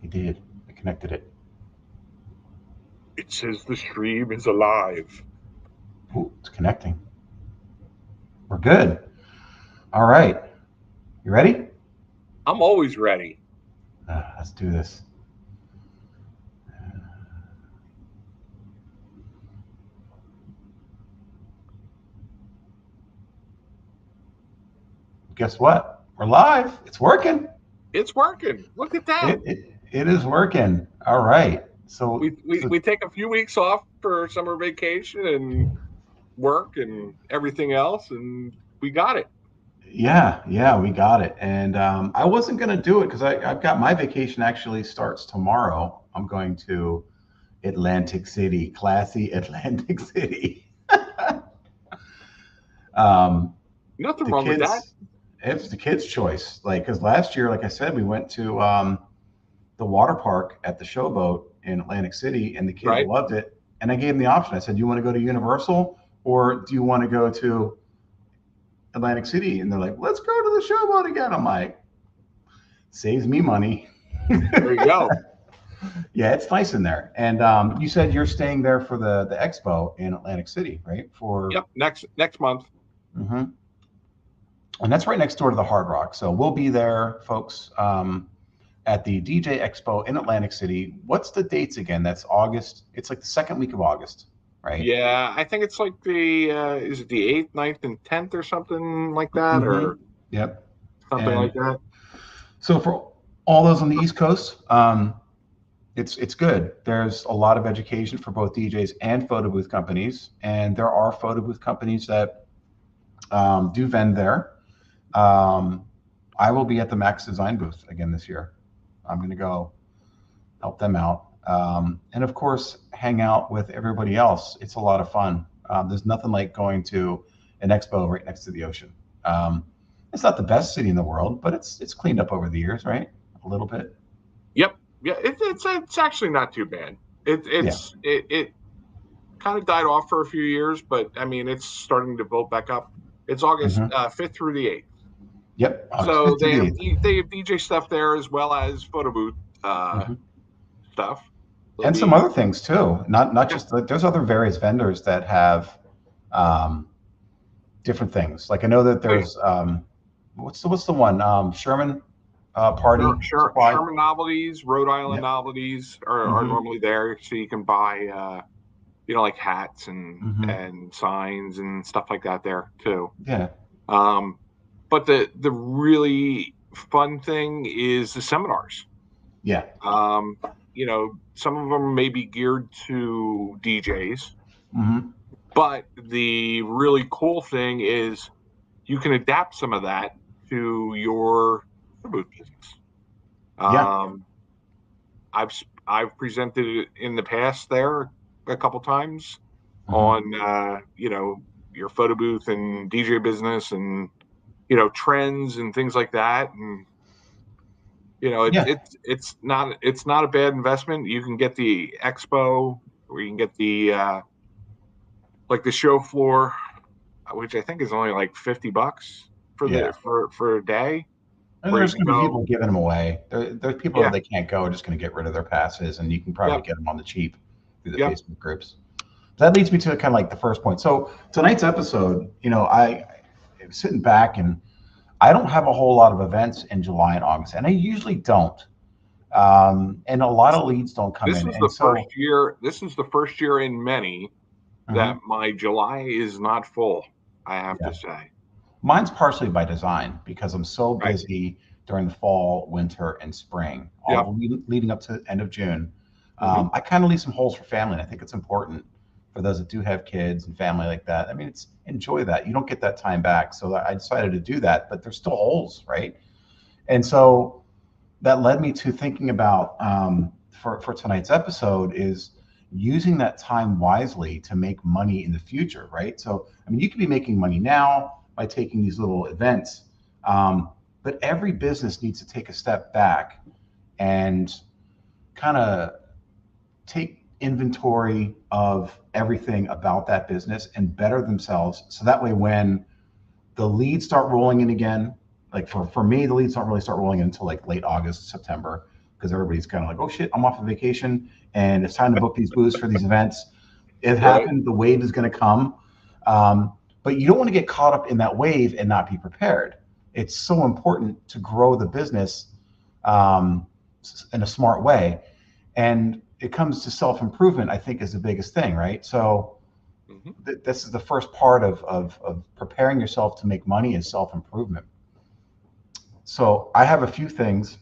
He did. I connected it. It says the stream is alive. Ooh, it's connecting. We're good. All right. You ready? I'm always ready. Let's do this. Guess what? We're live. It's working. It's working. Look at that. It is working. All right. We take a few weeks off for summer vacation and work and everything else, and we got it. yeah, we got it. And I wasn't going to do it because I've got my vacation actually starts tomorrow. I'm going to Atlantic City, classy Atlantic City. um, Nothing the wrong with that, kids, it's the kids' choice. Like, because last year, like I said, we went to the water park at the Showboat in Atlantic City, and the kids right? loved it. And I gave them the option. I said, "Do you want to go to Universal or do you want to go to Atlantic City?" And they're like, "Let's go to the Showboat again." I'm like, "Saves me money." There you go. Yeah, it's nice in there. And you said you're staying there for the expo in Atlantic City, right? For Yep. Next month. mhm. And that's right next door to the Hard Rock. So we'll be there, folks, at the DJ Expo in Atlantic City. What's the dates again? That's August. It's like the second week of August, right? Yeah, I think it's like the is it the 8th, 9th, and 10th or something like that, Mm-hmm. or Yep. something like And that. so for all those on the East Coast, it's good. There's a lot of education for both DJs and photo booth companies, and there are photo booth companies that do vend there. Um, I will be at the Max Design booth again this year. I'm going to go help them out, and of course, hang out with everybody else. It's a lot of fun. There's nothing like going to an expo right next to the ocean. Um, it's not the best city in the world, but it's cleaned up over the years, right? A little bit. Yep. Yeah, it's actually not too bad. Yeah. It kind of died off for a few years, but I mean it's starting to build back up. It's August Hmm. 5th through the 8th, Yep. August so 5th to the 8th. they have DJ stuff there as well as photo booth Hmm. stuff. There'll And some be other things too. Not yeah, just like there's other various vendors that have um, different things. Like I know that oh yeah, there's what's the one Sherman Party Supply. Sherman novelties, Rhode Island Yep. novelties are Hmm. normally there, so you can buy like hats Hmm. and signs and stuff like that there too. Yeah. Um, but the really fun thing is the seminars. Yeah. Um, some of them may be geared to DJs, Hmm. but the really cool thing is you can adapt some of that to your booth business. Yeah. Um, I've presented it in the past there a couple times Hmm. on your photo booth and DJ business and trends and things like that. And Yeah. it's not a bad investment. You can get the expo, or you can get the like the show floor, which I think is only like $50 for Yeah. for a day, And where you there's can going to be go. people giving them away. There's people that Yeah, they can't go are just going to get rid of their passes, and you can probably yep, get them on the cheap through the yep. Facebook groups. That leads me to kind of like the first point. So tonight's episode, I am sitting back and I don't have a whole lot of events in July and August, and I usually don't. And a lot of leads don't come This in, is and the first so year. This is the first year in many that mhm, my July is not full. I have yeah, to say, mine's partially by design because I'm so right? busy during the fall, winter, and spring, all Yep. the leading up to the end of June. Hmm. I kind of leave some holes for family, and I think it's important for those that do have kids and family like that. I mean, it's enjoy that. You don't get that time back, so I decided to do that, but there's still holes, right? And so that led me to thinking about for tonight's episode is using that time wisely to make money in the future, right? So, I mean, you could be making money now by taking these little events, um, but every business needs to take a step back and kind of take inventory of everything about that business and better themselves. So that way, when the leads start rolling in again, like for me, the leads don't really start rolling in until like late August, September, because everybody's kind of like, oh shit, I'm off on vacation and it's time to book these booths for these events. It Right. happened. The wave is going to come. But you don't want to get caught up in that wave and not be prepared. It's so important to grow the business um, in a smart way. And it comes to self improvement, I think, is the biggest thing, right? So Hmm. this is the first part of preparing yourself to make money is self improvement. So I have a few things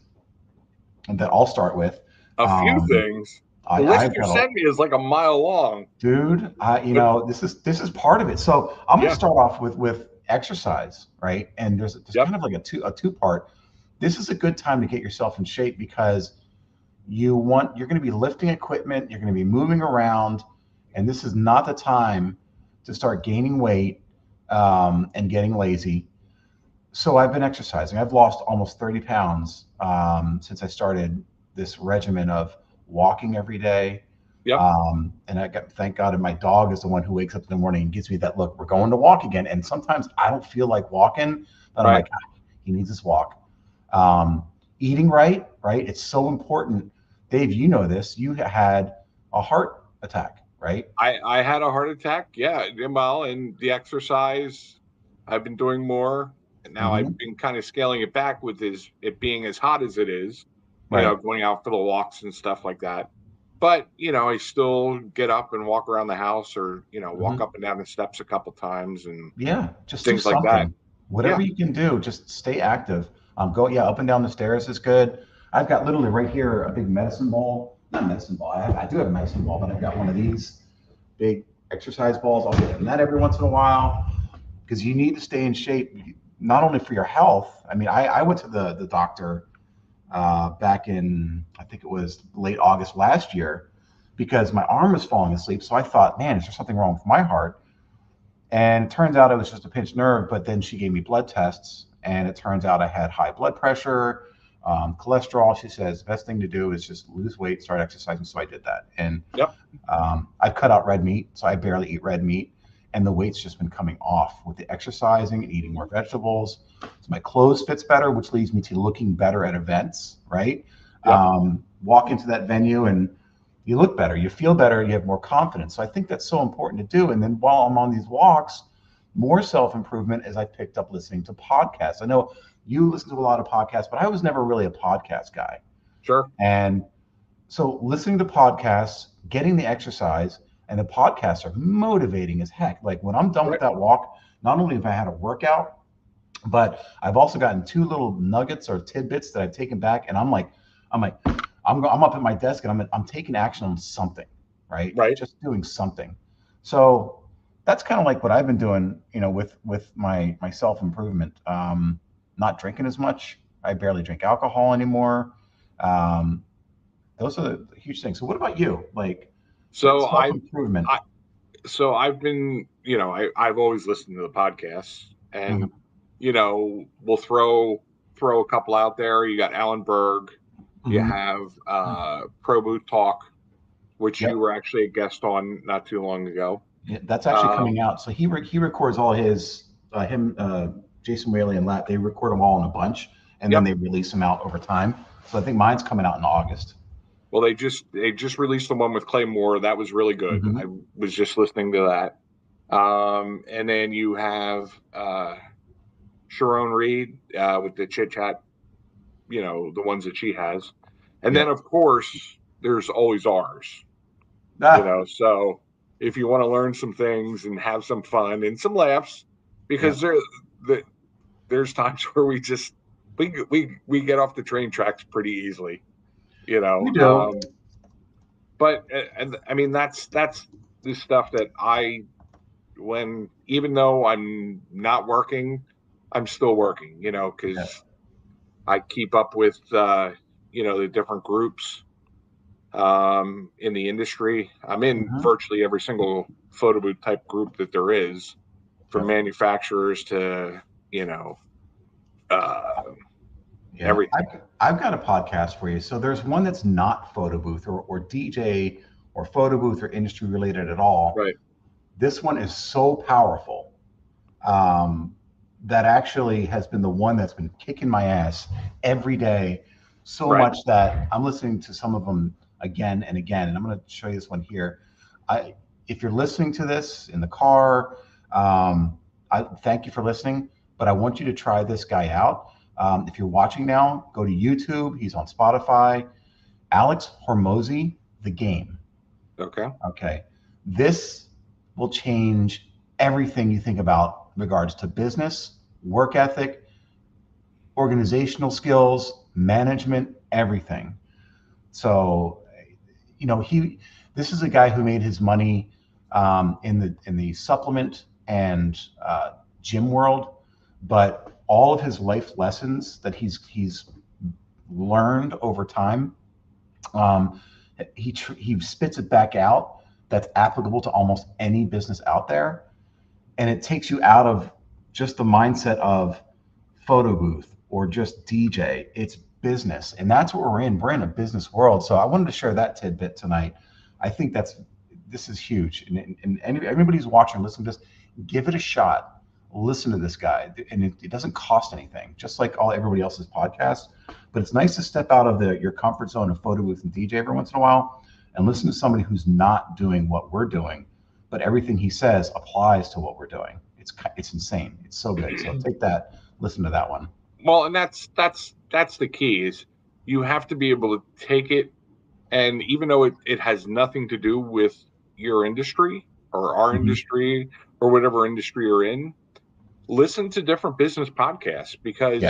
that I'll start with. A few Um, things. The list I've you got a sent me is like a mile long. dude. But This is part of it. So I'm going to yeah. start off with exercise, right? And there's Yep. kind of like a two part. This is a good time to get yourself in shape because you're going to be lifting equipment, you're going to be moving around, and this is not the time to start gaining weight and getting lazy. So I've been exercising. I've lost almost 30 pounds since I started this regimen of walking every day. Yep. And thank God, and my dog is the one who wakes up in the morning and gives me that look. We're going to walk again. And sometimes I don't feel like walking, but I'm Right. like, he needs this walk. Um, Eating right, right? It's so important. Dave, you know this. You had a heart attack, right? I had a heart attack. Yeah. Well, and the exercise, I've been doing more. And now I've Hmm. been kind of scaling it back with it being as hot as it is, Right. going out for the walks and stuff like that. But, I still get up and walk around the house or, walk Hmm. up and down the steps a couple times and Yeah, just do things like that. something. Whatever Yeah. you can do, just stay active. Go, yeah, up and down the stairs is good. I've got literally right here a big medicine ball. Not medicine ball. I do have a medicine ball, but I've got one of these big exercise balls. I'll get in that every once in a while because you need to stay in shape, not only for your health. I mean, I went to the doctor back in, I think it was late August last year because my arm was falling asleep. So I thought, man, is there something wrong with my heart? And it turns out it was just a pinched nerve, but then she gave me blood tests, and it turns out I had high blood pressure, cholesterol. She says the best thing to do is just lose weight, start exercising. So I did that. And Yep. I've cut out red meat, so I barely eat red meat. And the weight's just been coming off with the exercising and eating more vegetables. So my clothes fits better, which leads me to looking better at events, right? Yep. Walk into that venue and you look better, you feel better, you have more confidence. So I think that's so important to do. And then while I'm on these walks, more self improvement as I picked up listening to podcasts. I know you listen to a lot of podcasts, but I was never really a podcast guy. Sure. And so listening to podcasts, getting the exercise, and the podcasts are motivating as heck. Like when I'm done with Right. that walk, not only have I had a workout, but I've also gotten two little nuggets or tidbits that I've taken back, and I'm up at my desk and I'm taking action on something, right? Right. Just doing something. So that's kind of like what I've been doing, with my self improvement. Not drinking as much. I barely drink alcohol anymore. Um, those are the huge things. So what about you? Like So self improvement. I, so I've been, I've always listened to the podcasts Hmm. and, we'll throw a couple out there. You got Alan Berg, you Hmm. have Pro Boot Talk, which you Yep. were actually a guest on not too long ago. Yeah, that's actually coming Um, out. So he records all his Jason Whaley and Lat. They record them all in a bunch, and then yep. they release them out over time. So I think mine's coming out in August. Well, they just released the one with Clay Moore. That was really good. I Hmm. was just listening to that. And then you have Sharon Reed with the Chit Chat, the ones that she has. And then, Yep. of course, there's always ours, Ah. So if you want to learn some things and have some fun and some laughs, because Yep. the, there's times where we get off the train tracks pretty easily, you We know. do. But and I mean that's the stuff that when even though I'm not working, I'm still working, Yeah. because I keep up with the different groups in the industry. I'm in Hmm. virtually every single photo booth type group that there is, from Yep. manufacturers to you know uh, Yeah. everything. I've got a podcast for you. So there's one that's not photo booth or DJ or photo booth or industry related at all. Right. This one is so powerful that actually has been the one that's been kicking my ass every day. so Right. much that I'm listening to some of them again and again. And I'm going to show you this one here. If you're listening to this in the car, I thank you for listening, but I want you to try this guy out. If you're watching now, go to YouTube. He's on Spotify. Alex Hormozy, The Game. Okay. Okay. This will change everything you think about in regards to business, work ethic, organizational skills, management, everything. So, this is a guy who made his money in the supplement and gym world, but all of his life lessons that he's learned over time, um, he spits it back out. That's applicable to almost any business out there, and it takes you out of just the mindset of photo booth or just DJ. It's business, and that's what we're in. We're in a business world. So I wanted to share that tidbit tonight. I think this is huge, and anybody who's watching, listen to this, give it a shot. Listen to this guy, and it doesn't cost anything. Just like everybody else's podcast, but it's nice to step out of your comfort zone of photo booth and DJ every once in a while, and listen to somebody who's not doing what we're doing, but everything he says applies to what we're doing. It's insane. It's so good. So take that. Listen to that one. Well, and that's the key is you have to be able to take it, and even though it has nothing to do with your industry or our industry or whatever industry you're in, listen to different business podcasts because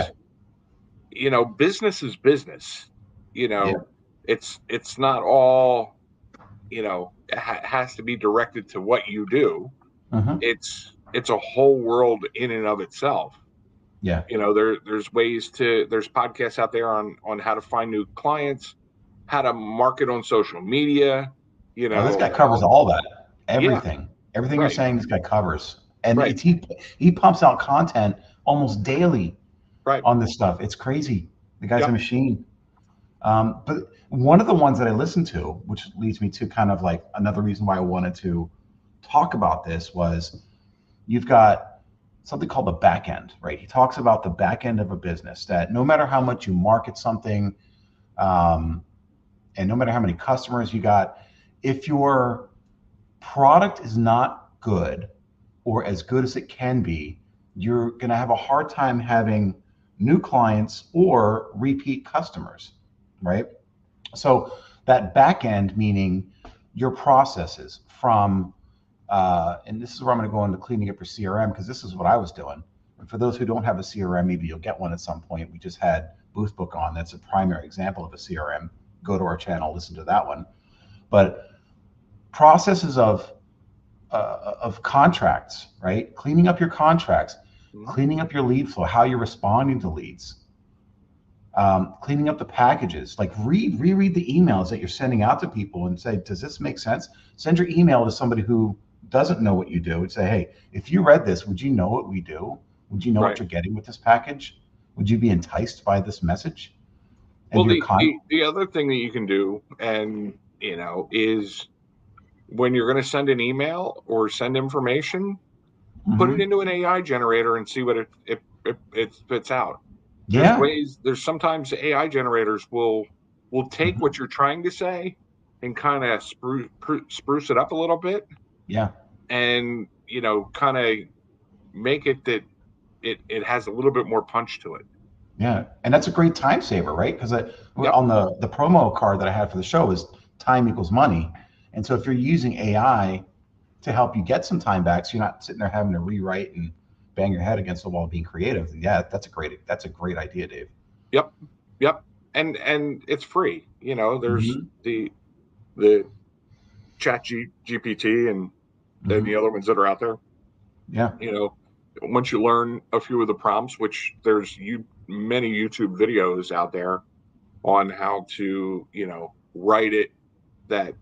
business is business. It's not all has to be directed to what you do. It's a whole world in and of itself. Yeah. There's podcasts out there on how to find new clients, how to market on social media. This guy covers all that, everything, everything Right. you're saying. This guy covers, and Right. he pumps out content almost daily Right. on this stuff. It's crazy. The guy's a machine. But one of the ones that I listened to, which leads me to kind of like another reason why I wanted to talk about this, was you've got something called the back end, right? He talks about the back end of a business, that no matter how much you market something, and no matter how many customers you got, if your product is not good or as good as it can be, you're going to have a hard time having new clients or repeat customers, right? So that back end, meaning your processes from and this is where I'm going to go into cleaning up your CRM, because this is what I was doing. And for those who don't have a CRM, maybe you'll get one at some point. We just had Boothbook on. That's a primary example of a CRM. Go to our channel, listen to that one. But processes of contracts, right? Cleaning up your contracts, cleaning up your lead flow, how you're responding to leads, cleaning up the packages. Like reread the emails that you're sending out to people and say, does this make sense? Send your email to somebody who doesn't know what you do and say, hey, if you read this, would you know what we do? Would you know what you're getting with this package? Would you be enticed by this message? And the other thing that you can do, and is when you're going to send an email or send information, put it into an AI generator and see what it spits out. There's sometimes AI generators will take what you're trying to say and kind of spruce it up a little bit. Yeah. And, kind of make it that it has a little bit more punch to it. Yeah. And that's a great time saver, right? Because on the promo card that I had for the show is time equals money. And so if you're using AI to help you get some time back, so you're not sitting there having to rewrite and bang your head against the wall being creative. Yeah, that's a great idea, Dave. Yep. And it's free. There's the Chat GPT and the other ones that are out there. Yeah. Once you learn a few of the prompts, which there's many YouTube videos out there on how to, write it, that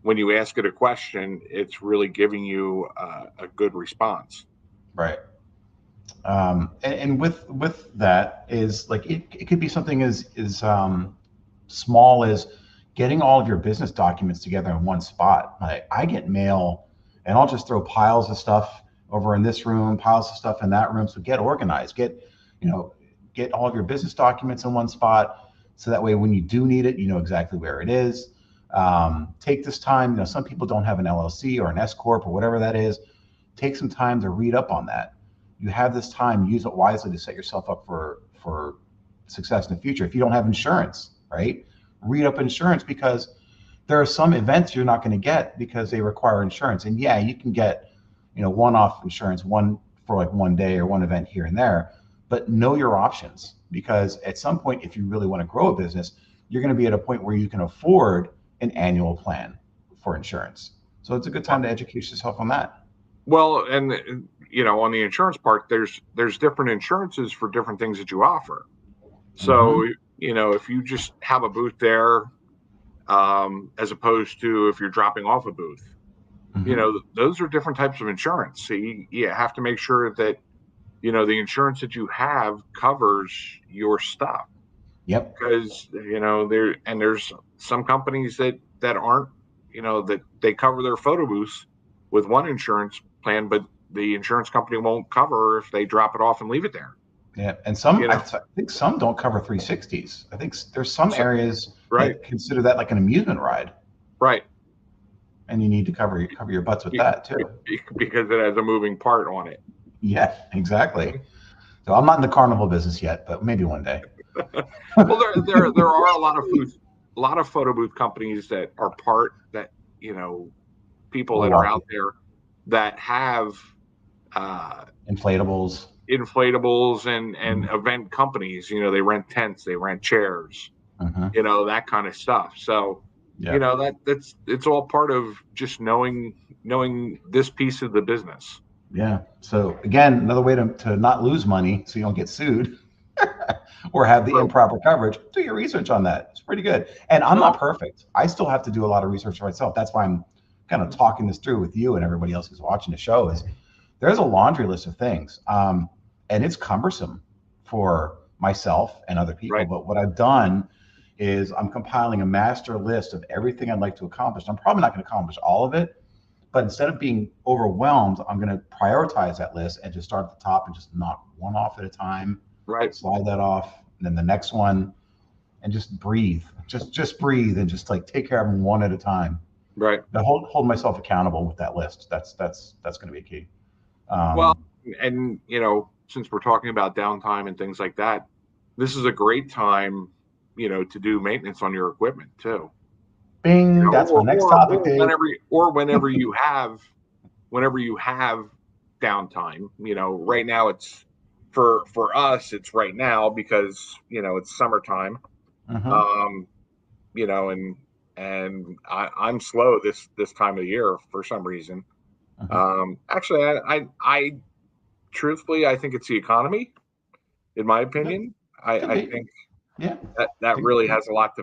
when you ask it a question, it's really giving you a good response. Right. And with that is like, it could be something as small as getting all of your business documents together in one spot. Like, I get mail and I'll just throw piles of stuff over in this room, piles of stuff in that room. So get organized, get all of your business documents in one spot, So that way, when you do need it, you know exactly where it is. Take this time. You know, some people don't have an LLC or an S corp or whatever that is. Take some time to read up on that. You have this time, use it wisely to set yourself up for success in the future. If you don't have insurance, right? Read up insurance, because there are some events you're not going to get because they require insurance. And yeah, you can get, you know, one-off insurance, one for like one day or one event here and there, but know your options, because at some point, if you really want to grow a business, you're going to be at a point where you can afford an annual plan for insurance. So it's a good time to educate yourself on that. Well, and you know, on the insurance part, there's different insurances for different things that you offer. So, Mm-hmm. you know, if you just have a booth there, as opposed to if you're dropping off a booth, you Mm-hmm. know, those are different types of insurance. So you have to make sure that, you know, the insurance that you have covers your stuff, Yep. because, you know, there's some companies that aren't, you know, that they cover their photo booths with one insurance plan, but the insurance company won't cover if they drop it off and leave it there. Yeah, and some, You I know, think some don't cover 360s. I think there's some so, areas right, that consider that like an amusement ride, right, and you need to cover your butts with that too. because it has a moving part on it. Yeah, exactly. So I'm not in the carnival business yet, but maybe one day. Well, there are a lot of photo booth companies that are part that, you know, people that are out Malarkey, there that have uh, inflatables. inflatables and Mhm. event companies. You know, they rent tents, they rent chairs, Mhm. you know, that kind of stuff. So, you Yeah, know, that's it's all part of just knowing this piece of the business. yeah. So again, another way to not lose money so you don't get sued or have the So, improper coverage. Do your research on that. It's pretty good. And I'm not well, perfect. I still have to do a lot of research for myself. That's why I'm kind of talking this through with you and everybody else who's watching the show. Is there's a laundry list of things, and it's cumbersome for myself and other people. right, But what I've done is I'm compiling a master list of everything I'd like to accomplish. I'm probably not going to accomplish all of it, but instead of being overwhelmed, I'm going to prioritize that list and just start at the top and just knock one off at a time, right, slide that off, and then the next one, and just breathe. Just breathe and just like take care of them one at a time. right. But hold myself accountable with that list. That's going to be key. Well, Um, and you know, since we're talking about downtime and things like that, this is a great time, you know, to do maintenance on your equipment too. You Bing. know, That's my next topic, Dave. whenever you have downtime. You know, right now it's for us it's right now because, you know, it's summertime. Mm-hmm. Um, you know, I'm slow this time of year for some reason. Mm-hmm. Actually, I truthfully, I think it's the economy. In my Could, opinion, could I be. think Yeah. that Think- really has a lot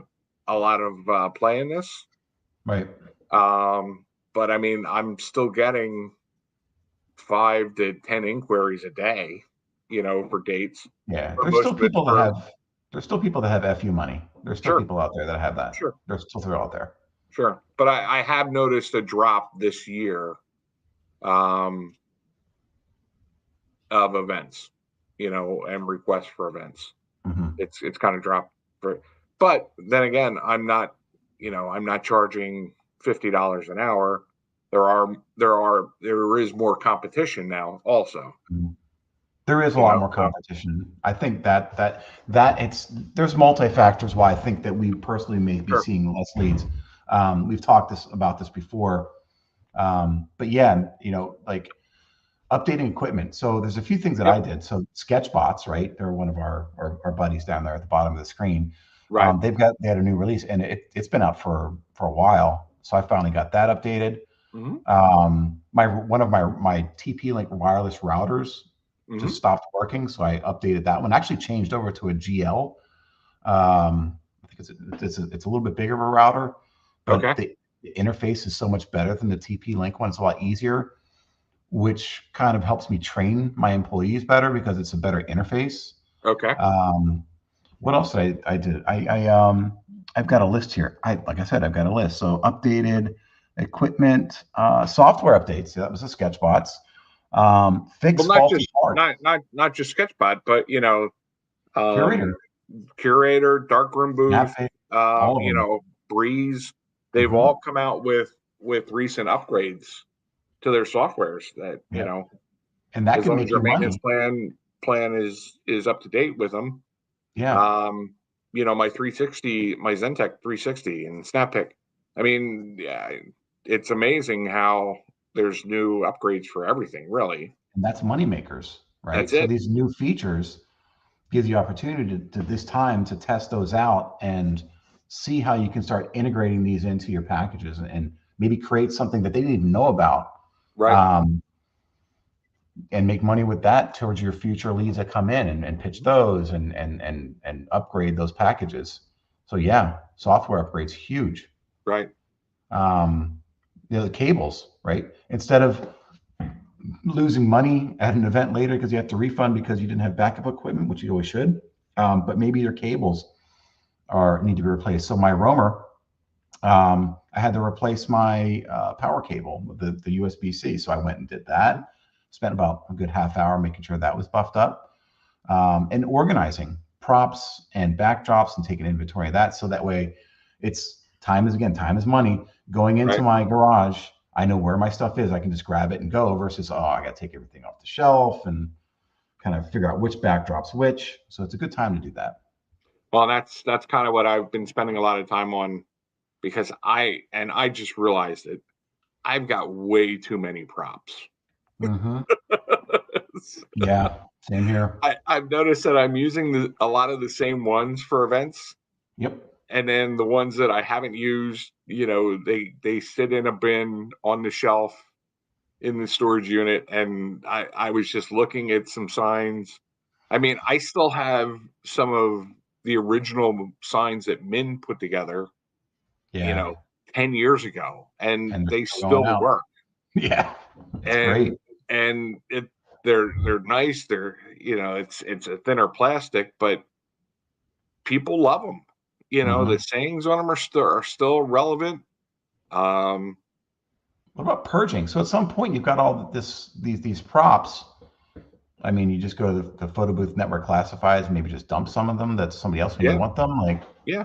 of play in this. Right. Um, but I mean, I'm still getting 5 to 10 inquiries a day, you know, for dates. Yeah. But most of it's for There's still people that have FU money. There's still sure, people out there that have that. sure, There's still out there. sure. But I have noticed a drop this year, um, of events, you know, and requests for events. Mm-hmm. It's kind of dropped for, but then again, you know, I'm not charging $50 an hour. There is more competition now also, Mm-hmm. There is a you lot know, more so competition. I think that it's there's multi factors why I think that we personally may be sure. seeing less leads. We've talked about this before, but yeah, you know, like updating equipment. So there's a few things that I Yep. did. So Sketchbots, right? They're one of our buddies down there at the bottom of the screen. Right. They had a new release, and it's been out for a while. So I finally got that updated. Mm-hmm. My one of my TP Link wireless routers Mm-hmm. just stopped working, so I updated that one. Actually changed over to a GL. I think it's a little bit bigger of a router, but Okay. the interface is so much better than the TP Link one. It's a lot easier, which kind of helps me train my employees better because it's a better interface. Okay. Um, what else did I did? I've got a list here. Like I said, I've got a list. So updated equipment, software updates. So that was the Sketchbots. Well, Fix faulty parts. not just Sketchbot, but you know, um, Curator. Curator, Darkroom Booth, Snap, all of them. Breeze. They've Hmm. all come out with recent upgrades to their softwares that, Yep. And that as can long as make your you maintenance money. plan is up to date with them. Yeah. My 360, my Zentek 360 and SnapPick. I mean, yeah, it's amazing how there's new upgrades for everything, really. And that's money makers, right? That's So it. these new features gives you opportunity to this time to test those out and see how you can start integrating these into your packages and maybe create something that they didn't even know about, Right. um, and make money with that towards your future leads that come in and pitch those and upgrade those packages. So yeah, software upgrades huge. Right. um, the cables, right? Instead of losing money at an event later because you have to refund because you didn't have backup equipment, which you always should, but maybe your cables are need to be replaced. So my roamer, I had to replace my power cable, the USB-C. So I went and did that. Spent about a good half hour making sure that was buffed up, and organizing props and backdrops and taking inventory of that. So that way, it's time is money. Going into Right. my garage, I know where my stuff is. I can just grab it and go. Versus, oh, I got to take everything off the shelf and kind of figure out which backdrops which. So it's a good time to do that. Well, that's kind of what I've been spending a lot of time on, because I just realized it. I've got way too many props. Hmm. Yeah, same here. I've noticed that I'm using a lot of the same ones for events, Yep. and then the ones that I haven't used, they sit in a bin on the shelf in the storage unit. And I was just looking at some signs. I mean, I still have some of the original signs that Min put together, you Yeah, know, 10 years ago, and and they're they still going still out. work. Yeah, that's great. And they're nice. It's a thinner plastic, but people love them. The Hmm. sayings on them are still relevant. Um, What about purging? So at some point, you've got all these props. I mean, you just go to the photo booth network classifies, maybe just dump some of them that somebody else may yeah, want them. Like, yeah.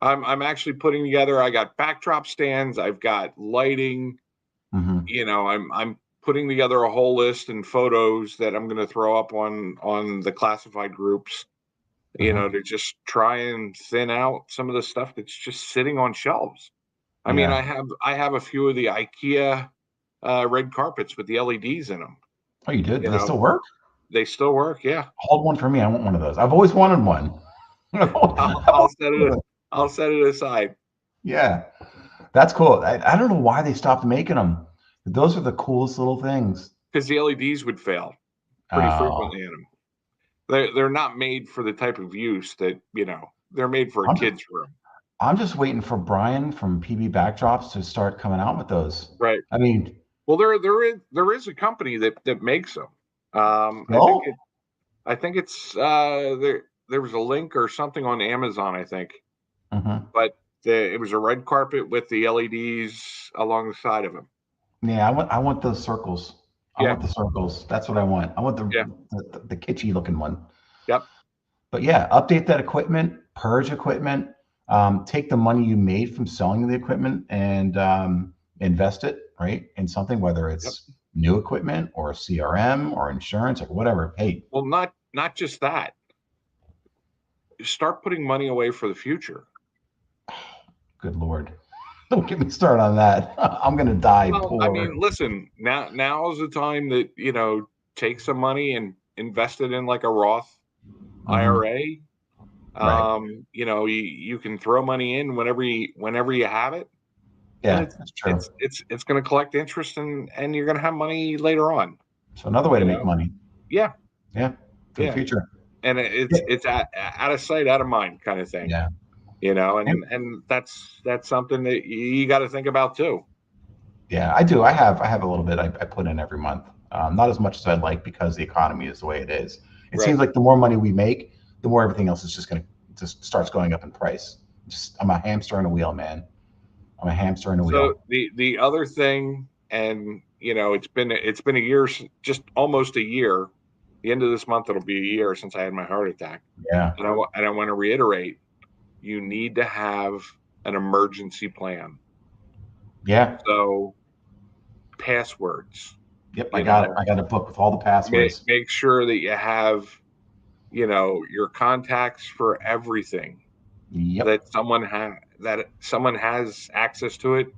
I'm actually putting together. I got backdrop stands. I've got lighting. hmm. I'm putting together a whole list and photos that I'm going to throw up on the classified groups. Hmm. To just try and thin out some of the stuff that's just sitting on shelves. I mean, Yeah. I have a few of the IKEA red carpets with the LEDs in them. Oh, you did? Do You they know, still work? they still work. Yeah, Hold one for me. I want one of those. I've always wanted one. I've I'll, always I'll set wanted it. one. I'll set it aside Yeah, that's cool. I don't know why they stopped making them. Those are the coolest little things. because the LEDs would fail pretty Oh, frequently in them. They're not made for the type of use that they're made for a I'm just, kid's room. I'm just waiting for Brian from PB Backdrops to start coming out with those. Right. I mean, Well, there is a company that makes them. I think no. it's there was a link or something on Amazon, I think, Hmm. but it was a red carpet with the LEDs along the side of them. Yeah, I want those circles. I Yeah, want the circles. That's what I want. I want yeah, the kitschy looking one. yep, But yeah, update that equipment, purge equipment, take the money you made from selling the equipment and invest it right in something, whether yep. it's new equipment or CRM or insurance or whatever. Hey, Well, not just that. Start putting money away for the future. good Lord, don't get me started on that. I'm gonna die Well, I mean, poor. listen, now is the time that take some money and invest it in like a Roth Hmm. IRA. Right. You can throw money in whenever you have it, and Yeah, it's that's it's true. it's it's going to collect interest, and you're going to have money later on. So another way to You make know, money. yeah, Yeah, for the yeah, future. and Yeah. it's out of sight, out of mind kind of thing. Yeah. And that's something that you got to think about too. Yeah, I do. I have a little bit I put in every month. Not as much as I'd like because the economy is the way it is. It Right. seems like the more money we make, the more everything else is just starts going up in price. Just I'm a hamster in a wheel, man. I'm a hamster in a So wheel. the other thing, and it's been a year, just almost a year the end of this month, it'll be a year since I had my heart attack. Yeah. And I want to reiterate, you need to have an emergency plan. Yeah. So passwords, Yep. I you got it. know, I got a book with all the passwords. make sure that you have, your contacts for everything, Yep. that someone has access to it.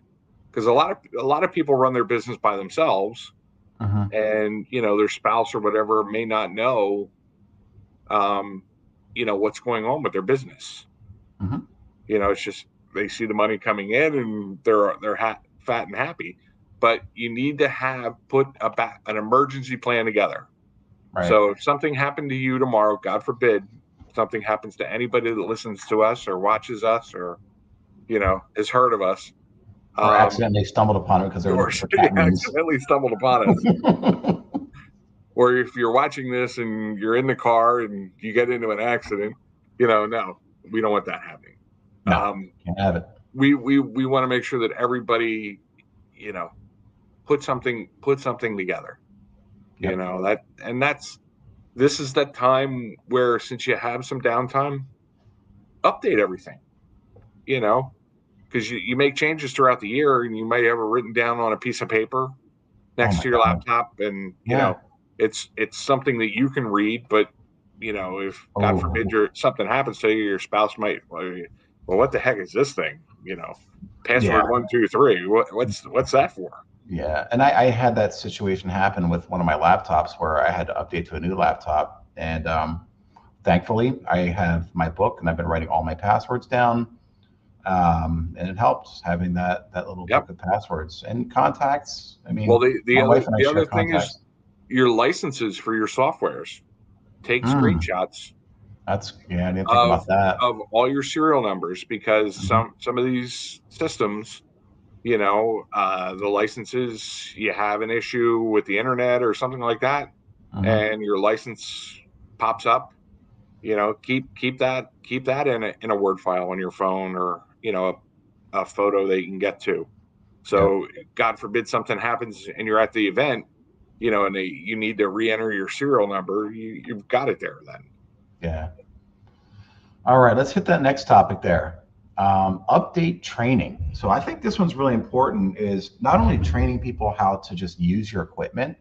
Because a lot of people run their business by themselves, Hmm. and their spouse or whatever may not know, um, what's going on with their business. Hmm. It's just they see the money coming in and they're fat and happy. But you need to put an emergency plan together. Right. So if something happened to you tomorrow, God forbid, something happens to anybody that listens to us or watches us or has heard of us, Or um, accidentally stumbled upon it because they're or looking for you cat memes. accidentally stumbled upon us, or if you're watching this and you're in the car and you get into an accident, no, we don't want that happening. No, Um, can't have it. we want to make sure that everybody, you know, put something together. Yep. That's this is that time where, since you have some downtime, update everything. You know, because you make changes throughout the year, and you might have it written down on a piece of paper Oh next my to your God. laptop, and Yeah. it's something that you can read. But if God forbid Oh, something happens to you, your spouse might, well, what the heck is this thing? yeah. Password 123. What's that for? Yeah. And I had that situation happen with one of my laptops where I had to update to a new laptop. And thankfully, I have my book and I've been writing all my passwords down. And it helps having that little Yep. book of passwords and contacts. I Well, mean, the my other wife and I the share other thing is contacts. your licenses for your softwares. Take Mm, screenshots yeah, I didn't think of about that. of all your serial numbers, because Hmm. some of these systems, the licenses, you have an issue with the internet or something like that, Hmm. and your license pops up. Keep that in a Word file on your phone, or a photo that you can get to. Yep. So God forbid something happens and you're at the event, and you need to re-enter your serial number. You've got it there then. Yeah. All right, let's hit that next topic there. Update training. So I think this one's really important. Is not only training people how to just use your equipment,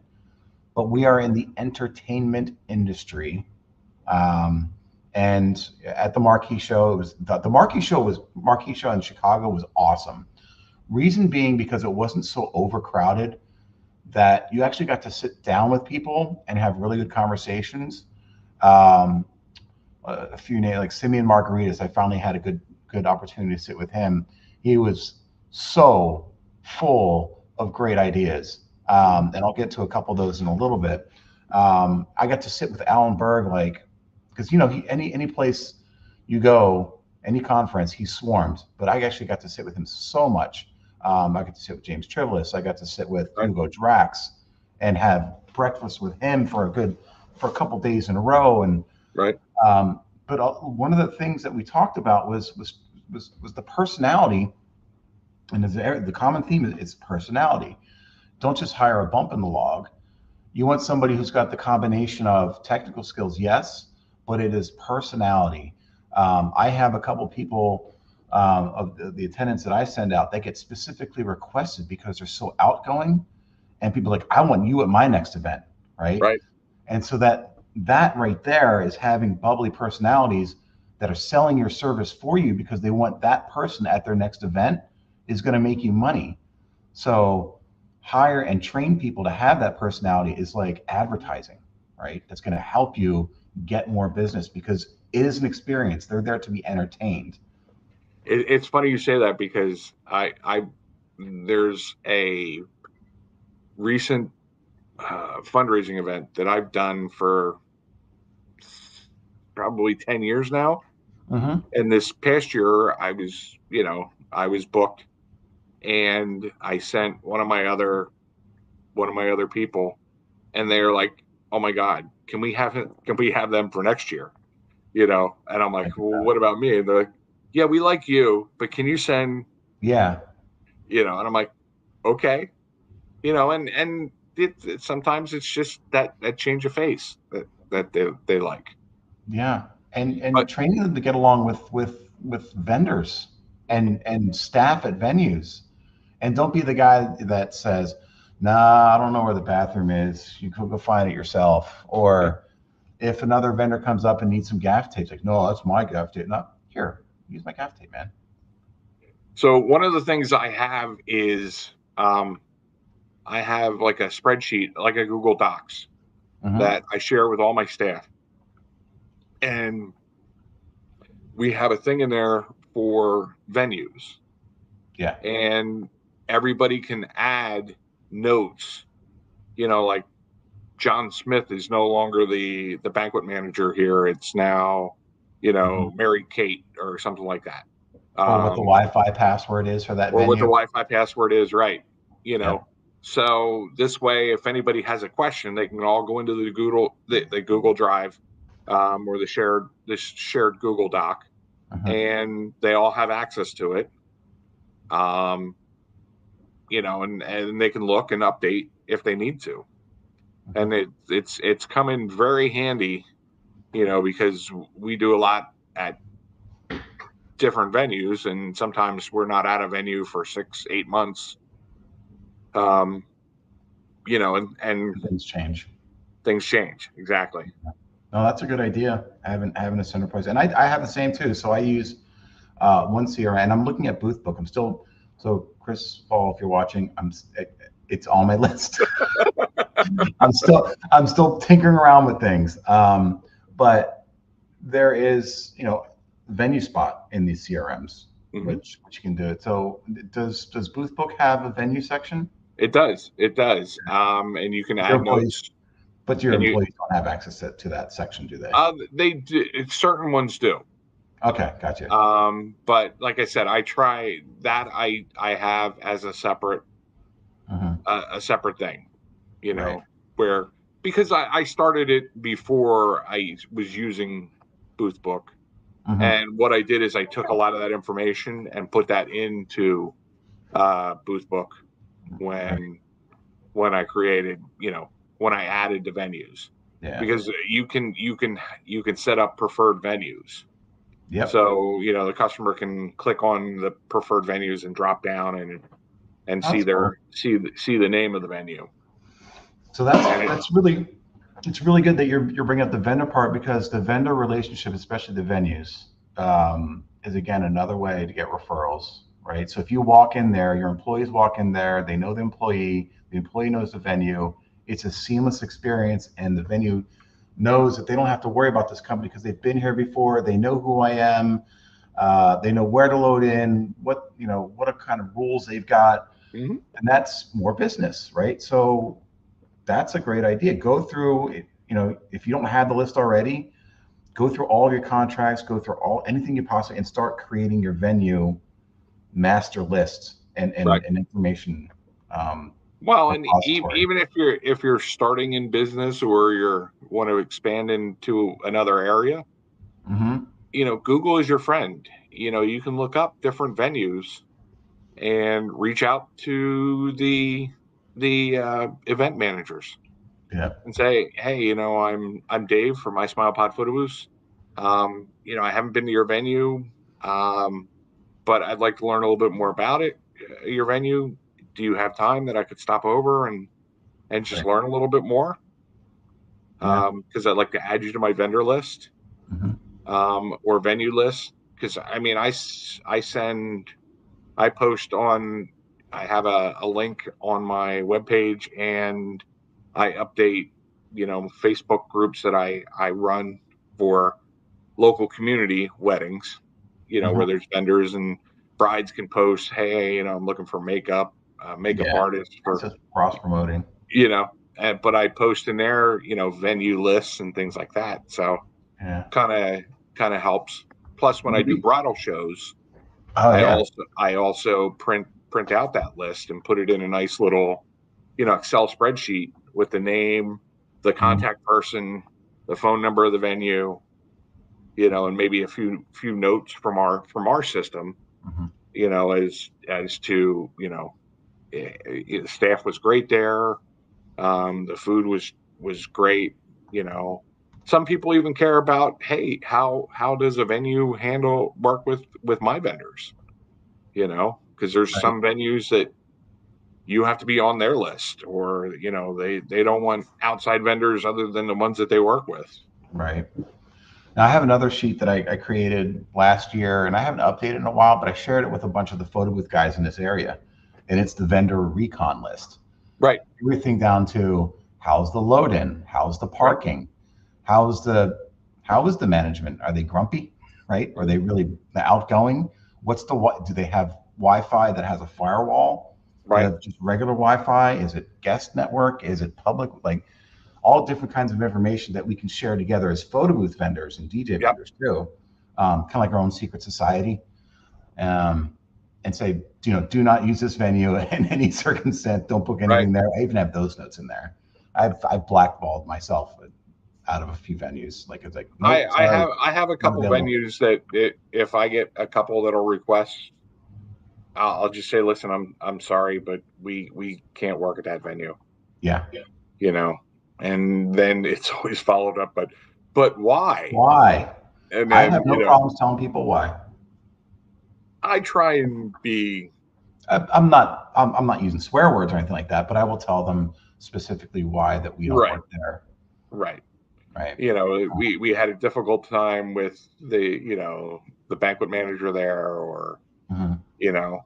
but we are in the entertainment industry. Um, and at the Marquee Show, it was the Marquee Show in Chicago was awesome. Reason being because it wasn't so overcrowded that you actually got to sit down with people and have really good conversations. Um, a few names like Simeon Margaritas. I finally had a good opportunity to sit with him. He was so full of great ideas, and I'll get to a couple of those in a little bit. I got to sit with Alan Berg, like, because any place you go, any conference, he swarmed. But I actually got to sit with him so much. I got to sit with James Trivelis. I got to sit with Right. Hugo Drax and have breakfast with him for a couple days in a row. And Right. but one of the things that we talked about was the personality, and the common theme is personality. Don't just hire a bump in the log. You want somebody who's got the combination of technical skills, yes, but it is personality. I have a couple people of the attendants that I send out. They get specifically requested because they're so outgoing, and people are like, I want you at my next event, right? Right. And so that right there is having bubbly personalities that are selling your service for you because they want that person at their next event is going to make you money. So hire and train people to have that personality is like advertising, right? That's going to help you get more business because it is an experience. They're there to be entertained. It's funny you say that, because I there's a recent fundraising event that I've done for probably 10 years now. Mm-hmm. And this past year, I was booked, and I sent one of my other people, and they're like, "Oh my God, can we have them for next year?" And I'm like, "Well, what about me?" And they're like, "Yeah, we like you, but can you send?" Yeah. And I'm like, "Okay." And sometimes it's just that change of face that they like. Yeah, and But training them to get along with vendors and staff at venues, and don't be the guy that says, "Nah, I don't know where the bathroom is. You could go find it yourself." Or if another vendor comes up and needs some gaff tape, like, "No, that's my gaff tape. No, here, use my gaff tape, man." so one of the things I have is I have like a spreadsheet, like a Google Docs Hmm. that I share with all my staff, and we have a thing in there for venues, Yeah. and everybody can add notes. Like John Smith is no longer the banquet manager here. It's now, Hmm. Mary Kate or something like that. Or what the Wi-Fi password is for that Or what the venue. Wi-Fi password is, right? You know. Yep. So this way, if anybody has a question, they can all go into the Google Drive, or the shared Google Doc, Hmm. and they all have access to it. Um, and they can look and update if they need to. And Hmm. it's come in very handy, because we do a lot at different venues, and sometimes we're not at a venue for 6-8 months. Um, and Things change. things change. Exactly. No, that's a good idea. Having a center place, and I have the same too. So I use one CRM, and I'm looking at Boothbook. I'm still so Chris Paul, if you're watching, it's on my list. I'm still tinkering around with things, but there is venue spot in these CRMs, Hmm. which you can do it. So does Boothbook have a venue section? It does. It does. And you can But your add employees, notes, but your and you employees don't have access to that section, do they? they do, certain ones do. Okay, gotcha. But like I said, I try that I have as Hmm. a separate thing, Right. where, because I started it before I was using Boothbook, Hmm. and what I did is I took a lot of that information and put that into Boothbook Right. when I created, when I added the venues, Yeah. because you can set up preferred venues. Yep. So, the customer can click on the preferred venues and drop down and see That's cool. the name of the venue. So that's And that's really it's really good that you're bringing up the vendor part, because the vendor relationship, especially the venues, is again another way to get referrals, right? So if you walk in there, your employees walk in there, they know the employee knows the venue. It's a seamless experience, and the venue knows that they don't have to worry about this company because they've been here before. They know who I am. They know where to load in, what are kind of rules they've got, mhm. and that's more business, right? So that's a great idea. Go through, if you don't have the list already, go through all of your contracts, go through anything you possibly, and start creating your venue master list and Right. and information Well, and repository. even if you're starting in business, or you're want to expand into another area, Hmm. Google is your friend. You can look up different venues and reach out to the event managers Yeah. and say, "Hey, I'm Dave from My Smile Pod Footloose. I haven't been to your venue, um, but I'd like to learn a little bit more about it. Your venue. Do you have time that I could stop over and just Right. learn a little bit more? Yeah. Because I'd like to add you to my vendor list, Hmm. or venue list. Because I post on, I have a link on my webpage, and I update, Facebook groups that I run for local community weddings, where Hmm. there's vendors, and brides can post, hey, I'm looking for makeup Yeah. artists That's for, just cross promoting. you know, but I post in there, venue lists and things like that. So Yeah. kind of kind of helps. Plus, when I do Maybe. bridal shows, Oh yeah. I also print out that list and put it in a nice little, Excel spreadsheet with the name, the Mhm. contact person, the phone number of the venue, and maybe a few notes from our system, Mhm. as to, staff was great there. The food was great. You know, some people even care about, hey, how does a venue work with my vendors? You know, because there's Right. some venues that you have to be on their list, or you know, they don't want outside vendors other than the ones that they work with. Right. Now I have another sheet that I created last year, and I haven't updated in a while, but I shared it with a bunch of the photo booth guys in this area, and it's the vendor recon list. Right. Everything down to how's the load in, how's the Right. parking, how's the how is the management? Are they grumpy, right? Are they really outgoing? What's the what? Do they have Wi-Fi that has a firewall? Do they Right. have just regular Wi-Fi? Is it guest network? Is it public? Like all different kinds of information that we can share together as photo booth vendors and DJ Yep. vendors too, kind of like our own secret society. Um, and say, do not use this venue in any circumstance. Don't book Right. anything there. I even have those notes in there. I've blackballed myself out of a few venues. Like it's like, nope, sorry, I have a not couple available. venues that if I get a couple that'll request, I'll just say, listen, I'm sorry, but we can't work at that venue. Yeah. You know, and then it's always followed up, but why? Why? And I then have no problems telling people why. I try and be I'm not using swear words or anything like that, but I will tell them specifically why that we don't right. work there. Right. Right. You know, we had a difficult time with the banquet manager there, or Mm-hmm. you know,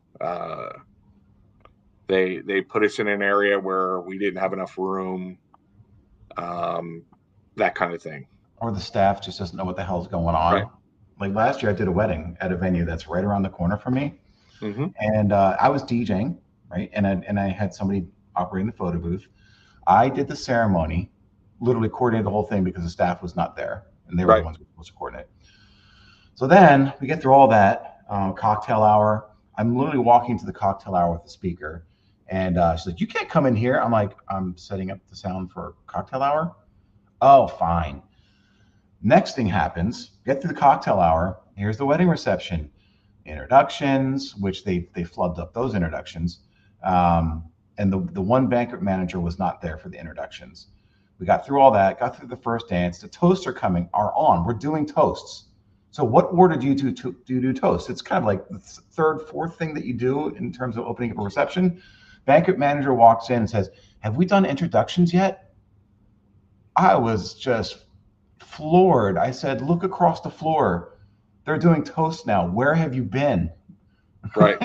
they put us in an area where we didn't have enough room, that kind of thing. Or the staff just doesn't know what the hell's going on. Right. Like last year, I did a wedding at a venue that's right around the corner from me, Mm-hmm. and I was DJing, right, and I had somebody operating the photo booth. I did the ceremony, literally coordinated the whole thing because the staff was not there, and they were the Right. ones who were supposed to coordinate. So then we get through all that cocktail hour. I'm literally walking to the cocktail hour with the speaker, and she's like, "You can't come in here." I'm like, "I'm setting up the sound for cocktail hour." Oh, fine. Next thing happens, get to the cocktail hour. Here's the wedding reception, introductions, which they flubbed up those introductions. And the one banquet manager was not there for the introductions. We got through all that, got through the first dance. The toasts are on. We're doing toasts. So what order do you do toast? It's kind of like the third, fourth thing that you do in terms of opening up a reception. Banquet manager walks in and says, "Have we done introductions yet?" I was just floored. I said, "Look across the floor. They're doing toast now. Where have you been?" Right.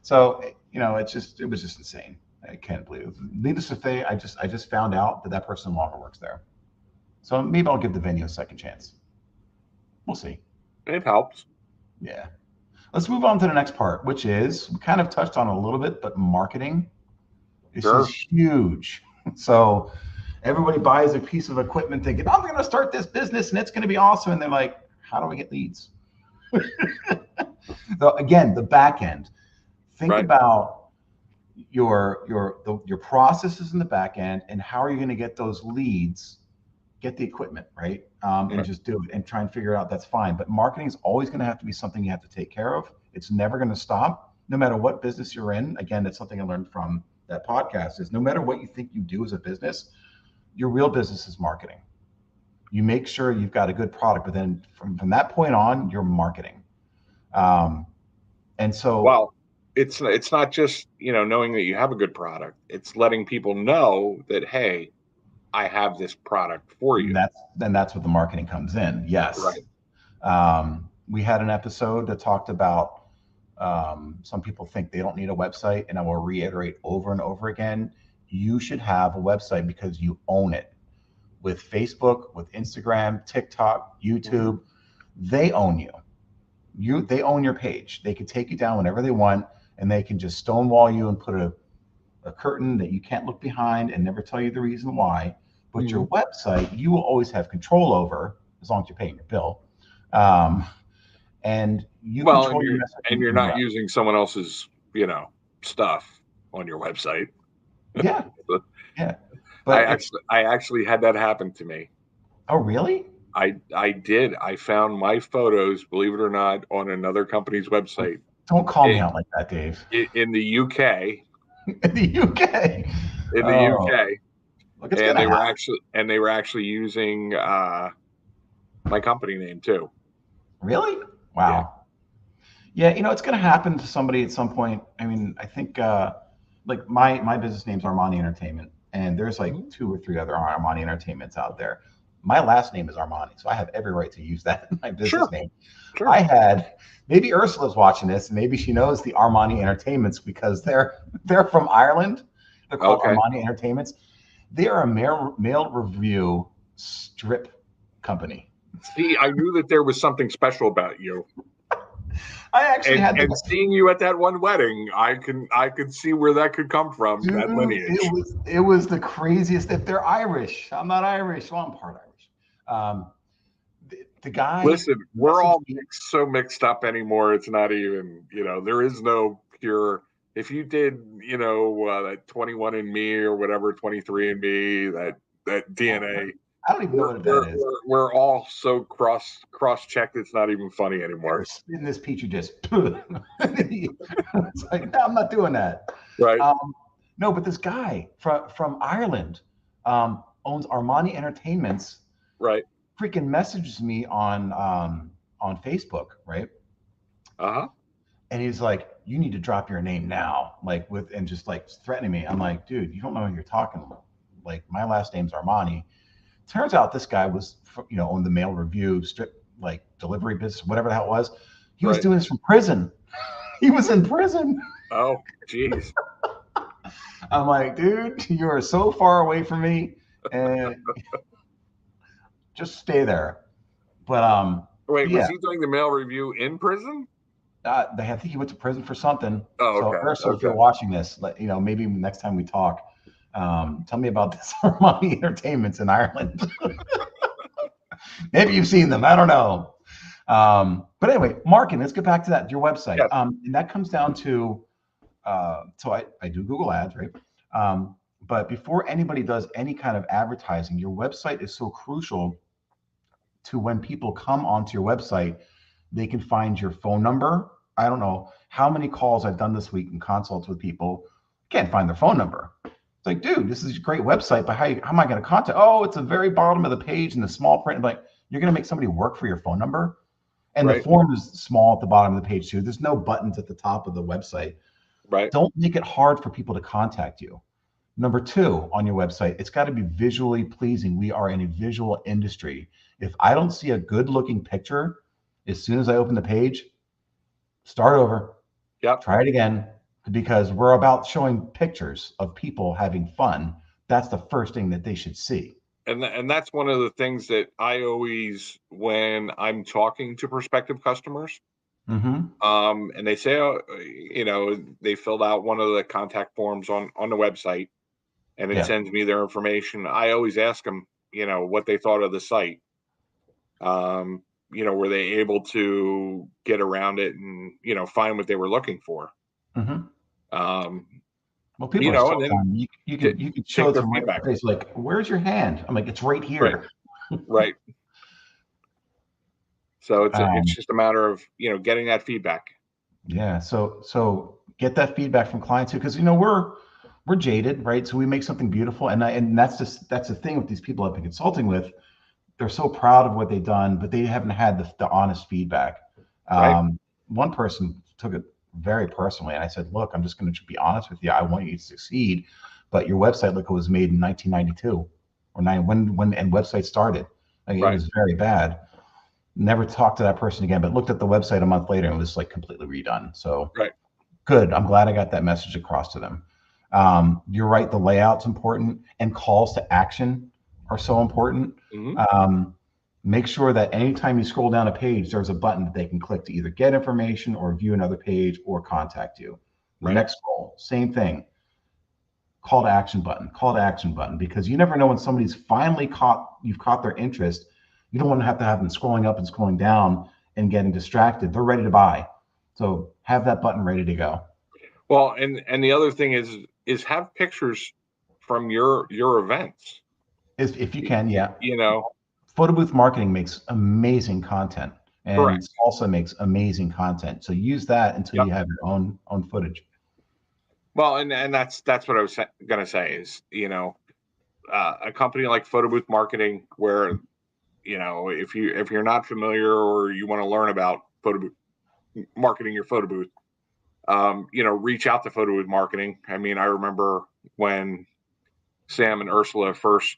So it was just insane. I can't believe it. Needless to say, I just found out that that person no longer works there. So maybe I'll give the venue a second chance. We'll see. It helps. Yeah. Let's move on to the next part, which is we kind of touched on it a little bit, but marketing. This Sure. is huge. So everybody buys a piece of equipment thinking, I'm going to start this business and it's going to be awesome. And they're like, how do I get leads? So again, the back end. Think Right. about your processes in the back end and how are you going to get those leads, get the equipment, right? And Right. just do it and try and figure it out. That's fine. But marketing is always going to have to be something you have to take care of. It's never going to stop, no matter what business you're in. Again, that's something I learned from that podcast is no matter what you think you do as a business, your real business is marketing. You make sure you've got a good product, but then from that point on, you're marketing. And so Well, it's not just knowing that you have a good product. It's letting people know that, hey, I have this product for you. that's what the marketing comes in. Yes. Right. We had an episode that talked about some people think they don't need a website, and I will reiterate over and over again, you should have a website because you own it. With Facebook, with Instagram, TikTok, YouTube, they own you. They own your page. They can take you down whenever they want, and they can just stonewall you and put a curtain that you can't look behind and never tell you the reason why. But your website, you will always have control over as long as you're paying your bill. And you control your messaging. And you're not using someone else's, stuff on your website. Yeah. Yeah. But I actually had that happen to me. Oh, really? I did. I found my photos, believe it or not, on another company's website. Don't call me out like that, Dave. In the UK. In the UK. In the UK. Look, it's And gonna happen. they were actually using my company name too. Really? Yeah. Wow. Yeah, it's going to happen to somebody at some point. I mean, I think like my business name's Armani Entertainment, and there's like Mhm. 2 or 3 other Armani Entertainments out there. My last name is Armani, so I have every right to use that in my business Sure. name. Sure. I had maybe Ursula's watching this, and maybe she knows the Armani Entertainments because they're from Ireland. They're called Okay. Armani Entertainments. They are a mail review strip company. See, I knew that there was something special about you. I actually had And the seeing you at that one wedding, I could see where that could come from, dude. that lineage. It was the craziest. If they're Irish, I'm not Irish. Well, I'm part Irish. The guy Listen, we're messaged all me. so mixed up anymore. It's not even, there is no pure. If you did, that 21 and Me or whatever, 23 and Me, that DNA, I don't even know what that is. we're all so cross checked. It's not even funny anymore. Spin this petri dish. It's like, no, I'm not doing that. Right. No, but this guy from Ireland owns Armani Entertainments. Right. Freaking messages me on Facebook, right? Uh huh. And he's like, "You need to drop your name now," like and just like threatening me. I'm like, "Dude, you don't know who you're talking about. Like, my last name's Armani." Turns out this guy was, owned the mail review strip like delivery business, whatever the hell it was. He was Right. doing this from prison. He was in prison. Oh, geez. I'm like, dude, you are so far away from me, and just stay there. But Wait, was yeah, he doing the mail review in prison? I think he went to prison for something. Oh, So okay. Ursula, if you're Okay. watching this, maybe next time we talk, tell me about this Armani Entertainments in Ireland. Maybe you've seen them. I don't know. But anyway, marketing. Let's get back to that. Your website, Yes. and that comes down to. So I do Google Ads, right? But before anybody does any kind of advertising, your website is so crucial to when people come onto your website, they can find your phone number. I don't know how many calls I've done this week in consults with people, can't find their phone number. It's like, dude, this is a great website, but how am I going to contact? Oh, it's the very bottom of the page in the small print. I'm like, you're going to make somebody work for your phone number? And the Right. form is small at the bottom of the page too. There's no buttons at the top of the website. Right. Don't make it hard for people to contact you. Number two, on your website, it's got to be visually pleasing. We are in a visual industry. If I don't see a good looking picture, as soon as I open the page, start over, Yep. try it again, because we're about showing pictures of people having fun. That's the first thing that they should see. And that's one of the things that I always, when I'm talking to prospective customers, Mm-hmm. and they say, oh, they filled out one of the contact forms on the website, and it Yeah. sends me their information. I always ask them, what they thought of the site. Were they able to get around it and find what they were looking for? Mm-hmm. Um, Well, people are so and then dumb. You can show take it to their them right in feedback. the face, like, "Where's your hand?" I'm like, "It's right Right. here." Right. So it's Um, just a matter of getting that feedback. Yeah, so get that feedback from clients too, because we're jaded, right? So we make something beautiful, and that's the thing with these people I've been consulting with. They're so proud of what they've done, but they haven't had the honest feedback. Right. One person took it very personally, and I said, "Look, I'm just going to be honest with you. I want you to succeed, but your website look it was made in 1992 or nine when and website started. Like, it Right. was very bad." Never talked to that person again, but looked at the website a month later and it was like completely redone. So Right. good. I'm glad I got that message across to them. You're right. The layout's important, and calls to action are so important. Mm-hmm. Make sure that anytime you scroll down a page, there's a button that they can click to either get information or view another page or contact you. The Right. next scroll, same thing. Call to action button, because you never know when somebody's finally you've caught their interest. You don't want to have them scrolling up and scrolling down and getting distracted. They're ready to buy. So have that button ready to go. Well, and the other thing is have pictures from your events. If you can, yeah. You know, Photo booth marketing makes amazing content, and correct. salsa makes amazing content. So use that until Yep. you have your own footage. Well, and that's what I was going to say is, a company like Photo Booth Marketing, where if you're not familiar or you want to learn about photo booth marketing your photo booth, reach out to Photo Booth Marketing. I mean, I remember when Sam and Ursula first,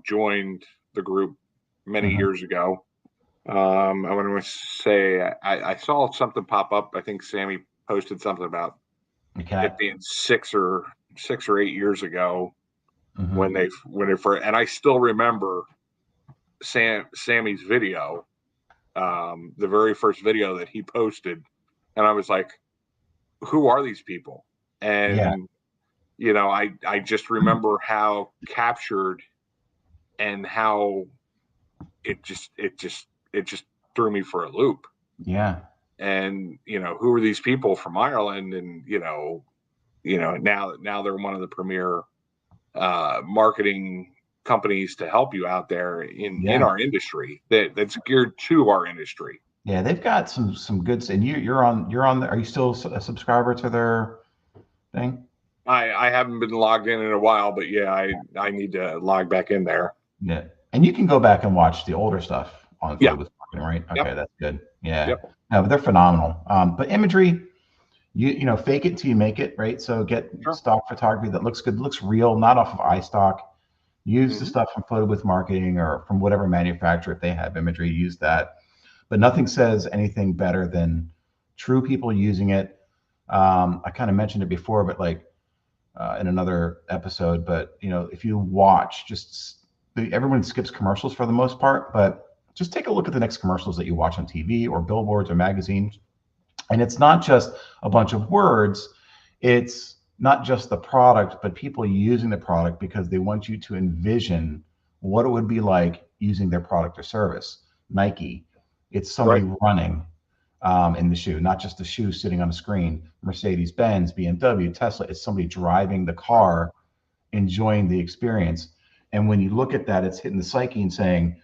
joined the group many Mhm. years ago. I want to say I saw something pop up. I think Sammy posted something about it Okay. being 6 or 8 years ago when Mhm. they first, and I still remember Sammy's video, the very first video that he posted, and I was like, "Who are these people?" Yeah. And I just remember how captured and how it just threw me for a loop. Yeah. And who are these people from Ireland? And now they're one of the premier marketing companies to help you out there in Yeah. our industry that's geared to our industry. Yeah, they've got some good. And you're on. Are you still a subscriber to their thing? I haven't been logged in a while, but yeah, I need to log back in there. Yeah. And you can go back and watch the older stuff on Yeah. Photo Booth Marketing, right? Yep. Okay, that's good. Yeah. Yep. No, but they're phenomenal. But imagery, fake it till you make it, right? So get Sure. stock photography that looks good, looks real, not off of iStock. Use the Hmm. stuff from Photo Booth Marketing or from whatever manufacturer, if they have imagery, use that. But nothing says anything better than true people using it. I kind of mentioned it before, but like in another episode. But if you watch, everyone skips commercials for the most part, but just take a look at the next commercials that you watch on TV or billboards or magazines. And it's not just a bunch of words. It's not just the product, but people using the product because they want you to envision what it would be like using their product or service. Nike, it's somebody Right. running in the shoe, not just the shoe sitting on a screen. Mercedes Benz, BMW, Tesla, it's somebody driving the car, enjoying the experience. And when you look at that, it's hitting the psyche and saying,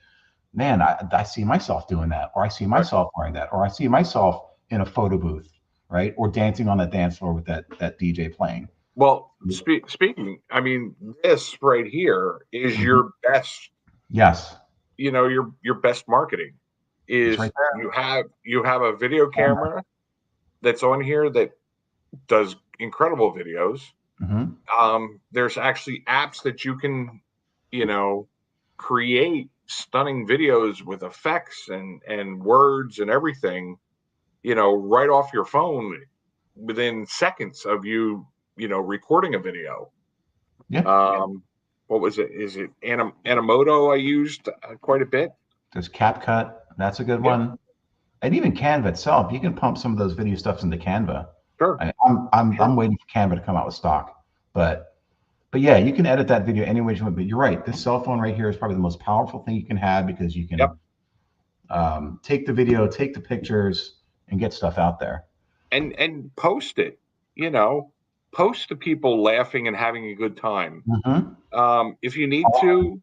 man, I see myself doing that, or I see Right. myself wearing that, or I see myself in a photo booth, right? Or dancing on the dance floor with that DJ playing. Well, speaking, I mean, this right here is Mhm. your best, Yes, your best marketing it's is right there. you have a video camera that's on here that does incredible videos. Hmm. There's actually apps that you can, you know, create stunning videos with effects and words and everything, right off your phone within seconds of recording a video. Yeah, What was it? Is it Animoto I used quite a bit? there's CapCut. That's a good Yeah, one. And even Canva itself, you can pump some of those video stuffs into Canva. sure, I'm sure. waiting for Canva to come out with stock, but yeah, you can edit that video any way you want. But you're right, this cell phone right here is probably the most powerful thing you can have because you Yep. can take the video, take the pictures, and get stuff out there. And post it, you know, post to people laughing and having a good time. Hmm. If you need to,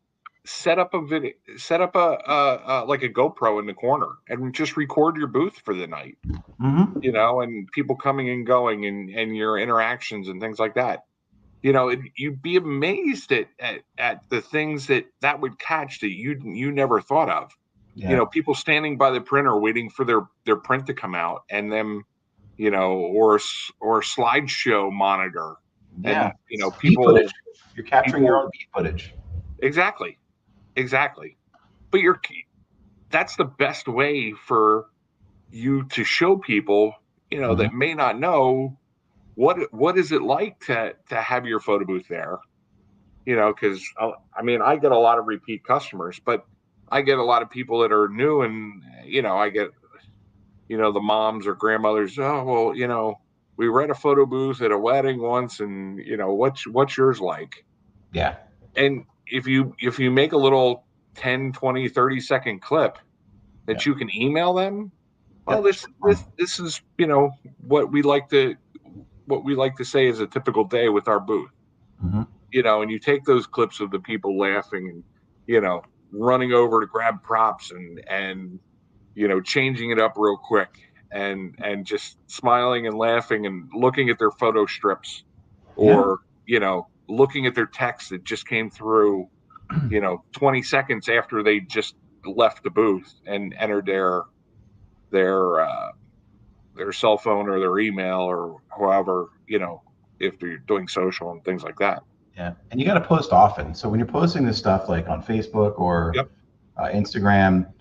set up a video, set up a like a GoPro in the corner and just record your booth for the night, Hmm. and people coming and going and your interactions and things like that. You'd be amazed at the things that would catch that you never thought of. Yeah, People standing by the printer waiting for their print to come out, and them, or a slideshow monitor, yeah. and It's beat footage. people You're capturing your people own beat footage. exactly, exactly. But that's the best way for you to show people, Hmm. that may not know what is it like to have your photo booth there. Because I mean, I get a lot of repeat customers, but I get a lot of people that are new, and I get the moms or grandmothers. Oh, well, we read a photo booth at a wedding once, and what's yours like? Yeah, And if you make a little 10, 20, 30-second clip yeah, that you can email them, well, yep. this is what we like to say is a typical day with our booth. Hmm. And you take those clips of the people laughing and running over to grab props and changing it up real quick, and just smiling and laughing and looking at their photo strips, Yeah, or looking at their text that just came through, 20 seconds after they just left the booth and entered their cell phone or their email or however, if you're doing social and things like that. Yeah, and you got to post often. So when you're posting this stuff like on Facebook or Yep. Instagram,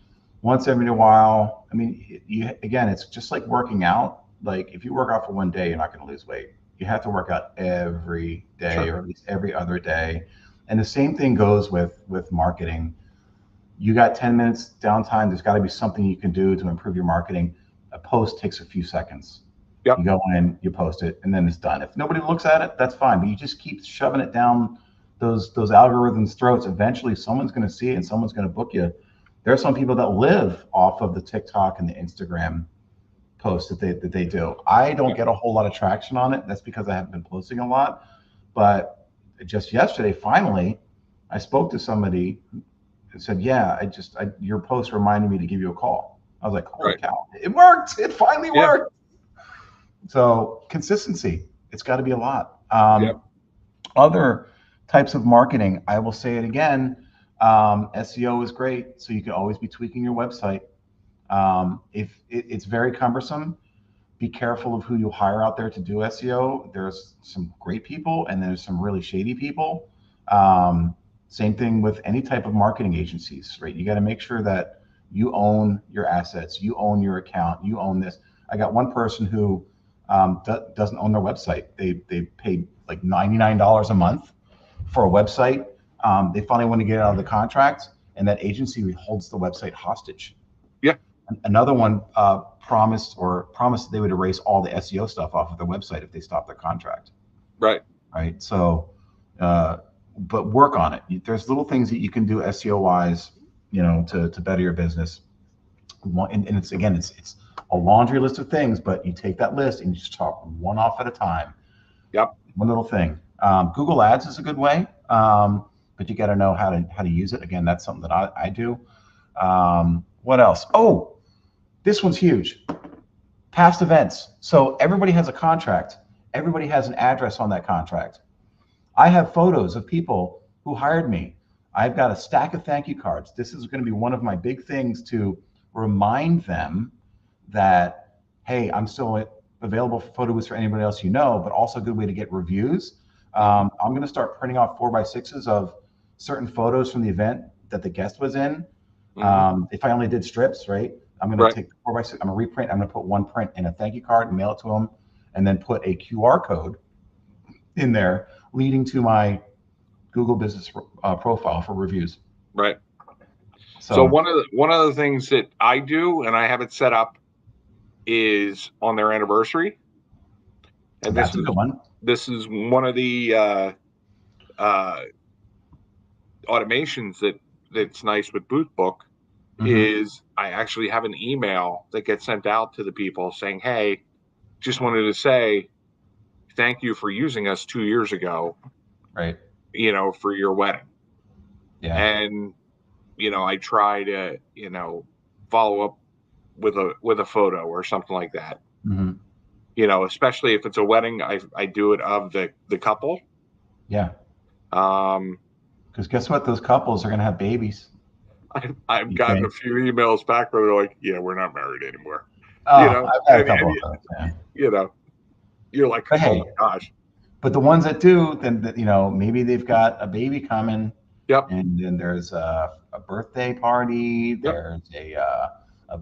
once every while, I mean, again, it's just like working out. Like if you work out for one day, you're not going to lose weight. You have to work out every day, Sure. or at least every other day. And the same thing goes with marketing. You got 10 minutes downtime. There's got to be something you can do to improve your marketing. A post takes a few seconds. Yep. You go in, you post it, and then it's done. If nobody looks at it, that's fine. But you just keep shoving it down those algorithms' throats. Eventually, someone's going to see it and someone's going to book you. There are some people that live off of the TikTok and the Instagram posts that they do. I don't get a whole lot of traction on it. That's because I haven't been posting a lot. But just yesterday, finally, I spoke to somebody and said, "Yeah, your post reminded me to give you a call." I was like, "Holy cow! It worked! It finally worked!" So consistency, it's got to be a lot. Other types of marketing, I will say it again. SEO is great, so you can always be tweaking your website. If it's very cumbersome, be careful of who you hire out there to do SEO. There's some great people and there's some really shady people. Same thing with any type of marketing agencies, right? You got to make sure that you own your assets, you own your account, you own this. I got one person who doesn't own their website. They paid like $99 a month for a website. They finally want to get out of the contract, and that agency holds the website hostage. Yeah. Another one promised that they would erase all the SEO stuff off of their website if they stopped their contract. Right. Right. So, but work on it. There's little things that you can do SEO wise, to better your business. And it's a laundry list of things, but you take that list and you just talk one off at a time. Yep. One little thing. Google Ads is a good way, but you got to know how to use it. Again, that's something that I do. What else? Oh, this one's huge. Past events. So everybody has a contract. Everybody has an address on that contract. I have photos of people who hired me. I've got a stack of thank you cards. This is going to be one of my big things to remind them that, hey, I'm still available for photo booths for anybody else but also a good way to get reviews. I'm going to start printing off 4x6s of certain photos from the event that the guest was in. If I only did strips, right? I'm going to take 4x6, I'm going to reprint, I'm going to put one print in a thank you card and mail it to them, and then put a QR code in there leading to my Google business profile for reviews. Right. So one of the things that I do, and I have it set up, is on their anniversary. And that's a good one. This is one of the automations that's nice with BoothBook. Is I actually have an email that gets sent out to the people saying, "Hey, just wanted to say thank you for using us 2 years ago, right? For your wedding." Yeah. And I try to follow up with a photo or something like that. Especially if it's a wedding, I do it of the couple. Yeah. Because guess what? Those couples are going to have babies. I've gotten a few emails back where they're like, "Yeah, we're not married anymore." I've had a couple of those. Yeah. You're like, but "Oh my gosh!" But the ones that do, then maybe they've got a baby coming. Yep. And then there's a birthday party. There's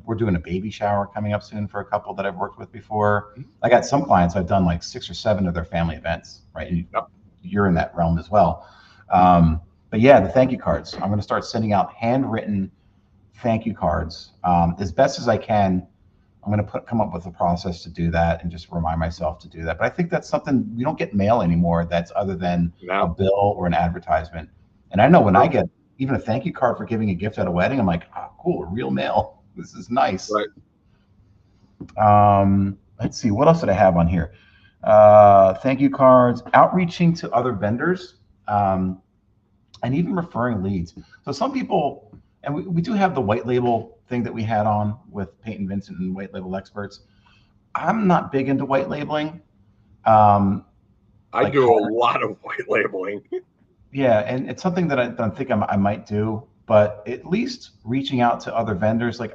we're doing a baby shower coming up soon for a couple that I've worked with before. I got some clients I've done like 6 or 7 of their family events. Right. You're in that realm as well. But yeah, the thank you cards. I'm going to start sending out handwritten thank you cards as best as I can. I'm going to come up with a process to do that and just remind myself to do that. But I think that's something we don't get mail anymore. That's other than a bill or an advertisement. And I know when I get even a thank you card for giving a gift at a wedding, I'm like, oh, cool, real mail. This is nice. Right. Let's see, what else did I have on here? Thank you cards, outreaching to other vendors. And even referring leads. So some people, and we do have the white label thing that we had on with Peyton Vincent and White Label Experts. I'm not big into white labeling. I like do a lot of white labeling. yeah, and it's something that I think I might do, but at least reaching out to other vendors, like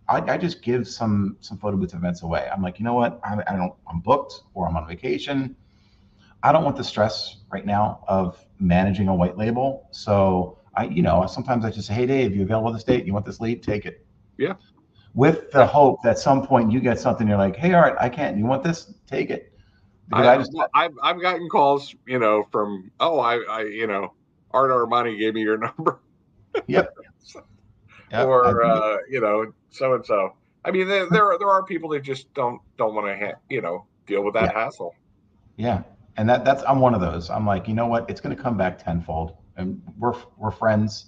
I just give some photo booth events away. I'm like, you know what? I don't, I'm booked or I'm on vacation. I don't want the stress right now of managing a white label. So sometimes I just say, hey Dave, you available this date? You want this lead? Take it. Yeah. With the hope that some point you get something, you're like, hey, all right, I can't. You want this? Take it. Because I just I've gotten calls, from Art Armani gave me your number, yep, yep, I or do it. so and so. I mean, there are people that just don't want to deal with that Yeah, hassle. yeah. And that's I'm one of those. I'm like, you know what? It's going to come back tenfold, and we're friends.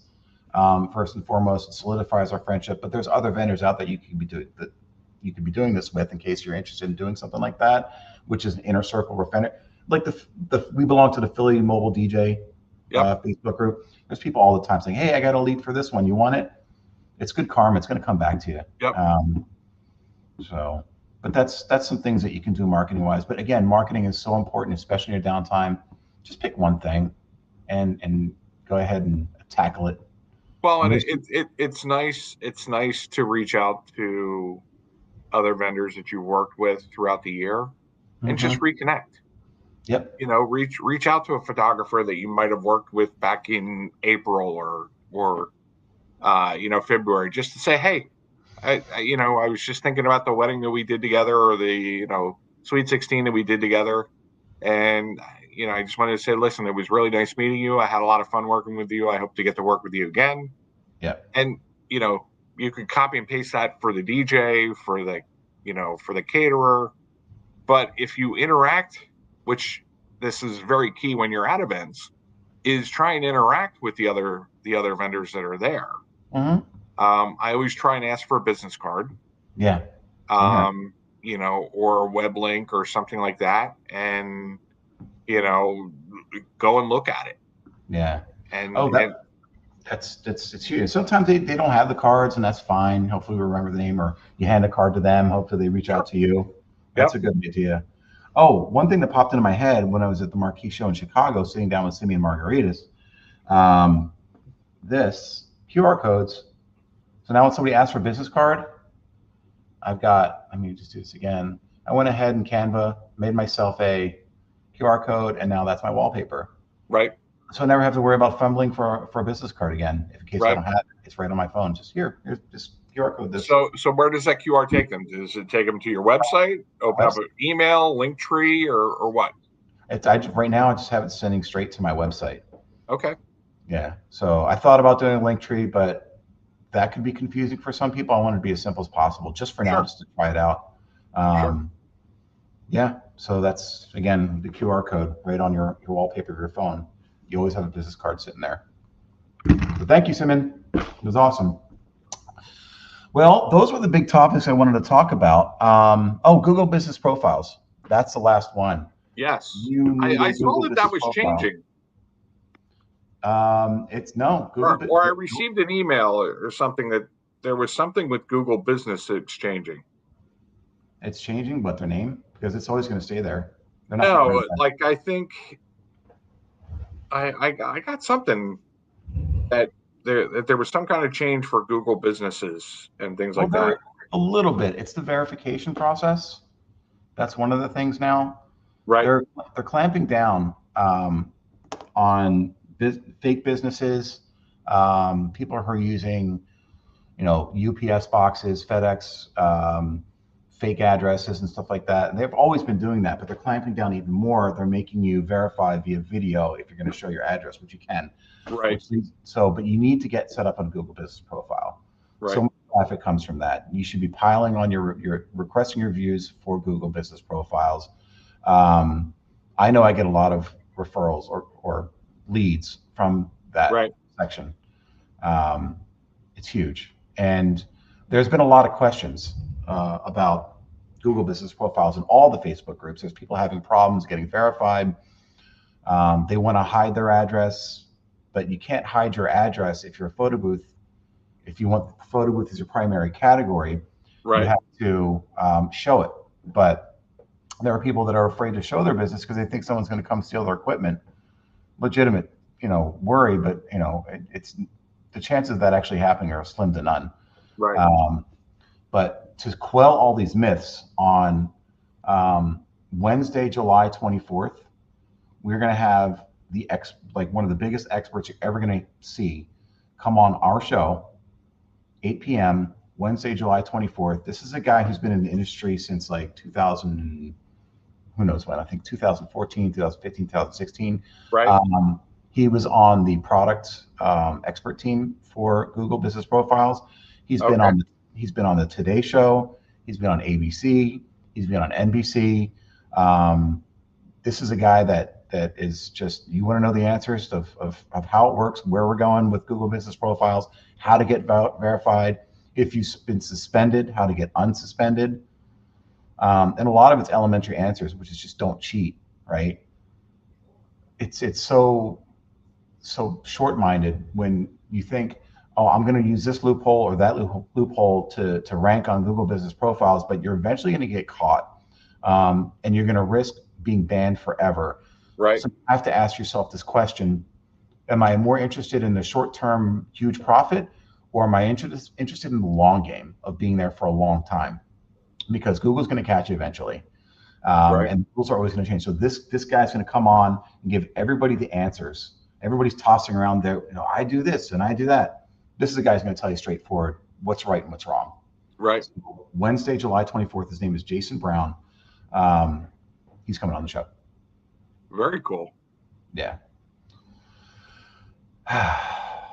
First and foremost, it solidifies our friendship. But there's other vendors out that you could be doing this with in case you're interested in doing something like that, which is an inner circle of vendor. Like we belong to the Philly Mobile DJ Yep. Facebook group. There's people all the time saying, "Hey, I got a lead for this one. You want it?" It's good karma. It's going to come back to you. Yep. So, but that's some things that you can do marketing wise. But again, marketing is so important, especially in your downtime. Just pick one thing, and go ahead and tackle it. Well, And and there's it's nice. It's nice to reach out to other vendors that you've worked with throughout the year and just mhm. reconnect. Yep, Reach out to a photographer that you might have worked with back in April or February, just to say, hey, I was just thinking about the wedding that we did together, or the sweet 16 that we did together, and I just wanted to say, listen, it was really nice meeting you. I had a lot of fun working with you. I hope to get to work with you again. yep, And you could copy and paste that for the DJ, for the caterer. But if you interact, which this is very key when you're at events, is try and interact with the other vendors that are there. hmm I always try and ask for a business card, yeah, same here. um, or a web link or something like that, and you know, go and look at it. Yeah. And Oh, that's it's huge. Sometimes they don't have the cards, and that's fine. Hopefully, we remember the name, or you hand a card to them. Hopefully, they reach out sure, to you. That's yep, a good idea. Oh, one thing that popped into my head when I was at the Marquee Show in Chicago, sitting down with Simeon Margaritas, um, this QR codes. So now when somebody asks for a business card, let me just do this again. I went ahead and Canva made myself a QR code, and now that's my wallpaper. right, So I never have to worry about fumbling for a business card again. If in case I right. don't have it, it's right on my phone. Here's just QR code this So where does that QR take them? Does it take them to your website? Open up website. an email, link tree, or what? Right now I just have it sending straight to my website. Okay, Yeah. So I thought about doing a link tree, but that could be confusing for some people. I want it to be as simple as possible, just for now, sure, just to try it out. sure. Yeah. So that's again the QR code right on your wallpaper of your phone. You always have a business card sitting there. So thank you, Simon. It was awesome. Well, those were the big topics I wanted to talk about. Google Business Profiles. That's the last one. Yes, You need I a saw Google that Business was Profile. changing, It's no Google. or I received an email or something that there was something with Google Business that's changing. It's changing, but their name because it's always going to stay there. They're not getting rid No, of that. like I think I got something that there was some kind of change for Google businesses and things Well, like that. they're a little bit. It's the verification process. That's one of the things now. Right, They're clamping down on fake businesses, people who are using UPS boxes, FedEx, fake addresses, and stuff like that. And they've always been doing that, but they're clamping down even more. They're making you verify via video if you're going to show your address, which you can. right, But you need to get set up on Google Business Profile. So right. much traffic comes from that. You should be piling on your requesting reviews for Google Business Profiles. I know I get a lot of referrals or leads from that Right. section. Um, it's huge. And there's been a lot of questions about Google Business Profiles in all the Facebook groups. There's people having problems getting verified. They want to hide their address, but you can't hide your address if you're a photo booth. If you want the photo booth as your primary category, you Right. have to show it. But There are people that are afraid to show their business because they think someone's going to come steal their equipment. Legitimate, worry, but it's the chances of that actually happening are slim to none. Right. But to quell all these myths, on Wednesday, July 24th, we're going to have like one of the biggest experts you're ever going to see come on our show, 8 p.m. Wednesday, July 24th. This is a guy who's been in the industry since like 2000, who knows when, I think 2014, 2015, 2016. Right. He was on the product expert team for Google Business Profiles. He's been on the Today Show. He's been on ABC. He's been on NBC. This is a guy that is just, you want to know the answers of how it works, where we're going with Google Business Profiles, how to get verified, if you've been suspended, how to get unsuspended. And a lot of it's elementary answers, which is just don't cheat, right? It's so short-minded when you think, oh, I'm going to use this loophole or that loophole to rank on Google Business Profiles, but you're eventually going to get caught, and you're going to risk being banned forever. Right. So you have to ask yourself this question: am I more interested in the short-term huge profit, or am I interested in the long game of being there for a long time? Because Google's going to catch you eventually. And rules are always going to change. So this guy's going to come on and give everybody the answers. Everybody's tossing around there, I do this and I do that. This is a guy who's going to tell you straightforward what's right and what's wrong. Right. So Wednesday, July 24th, his name is Jason Brown. He's coming on the show. Very cool. Yeah.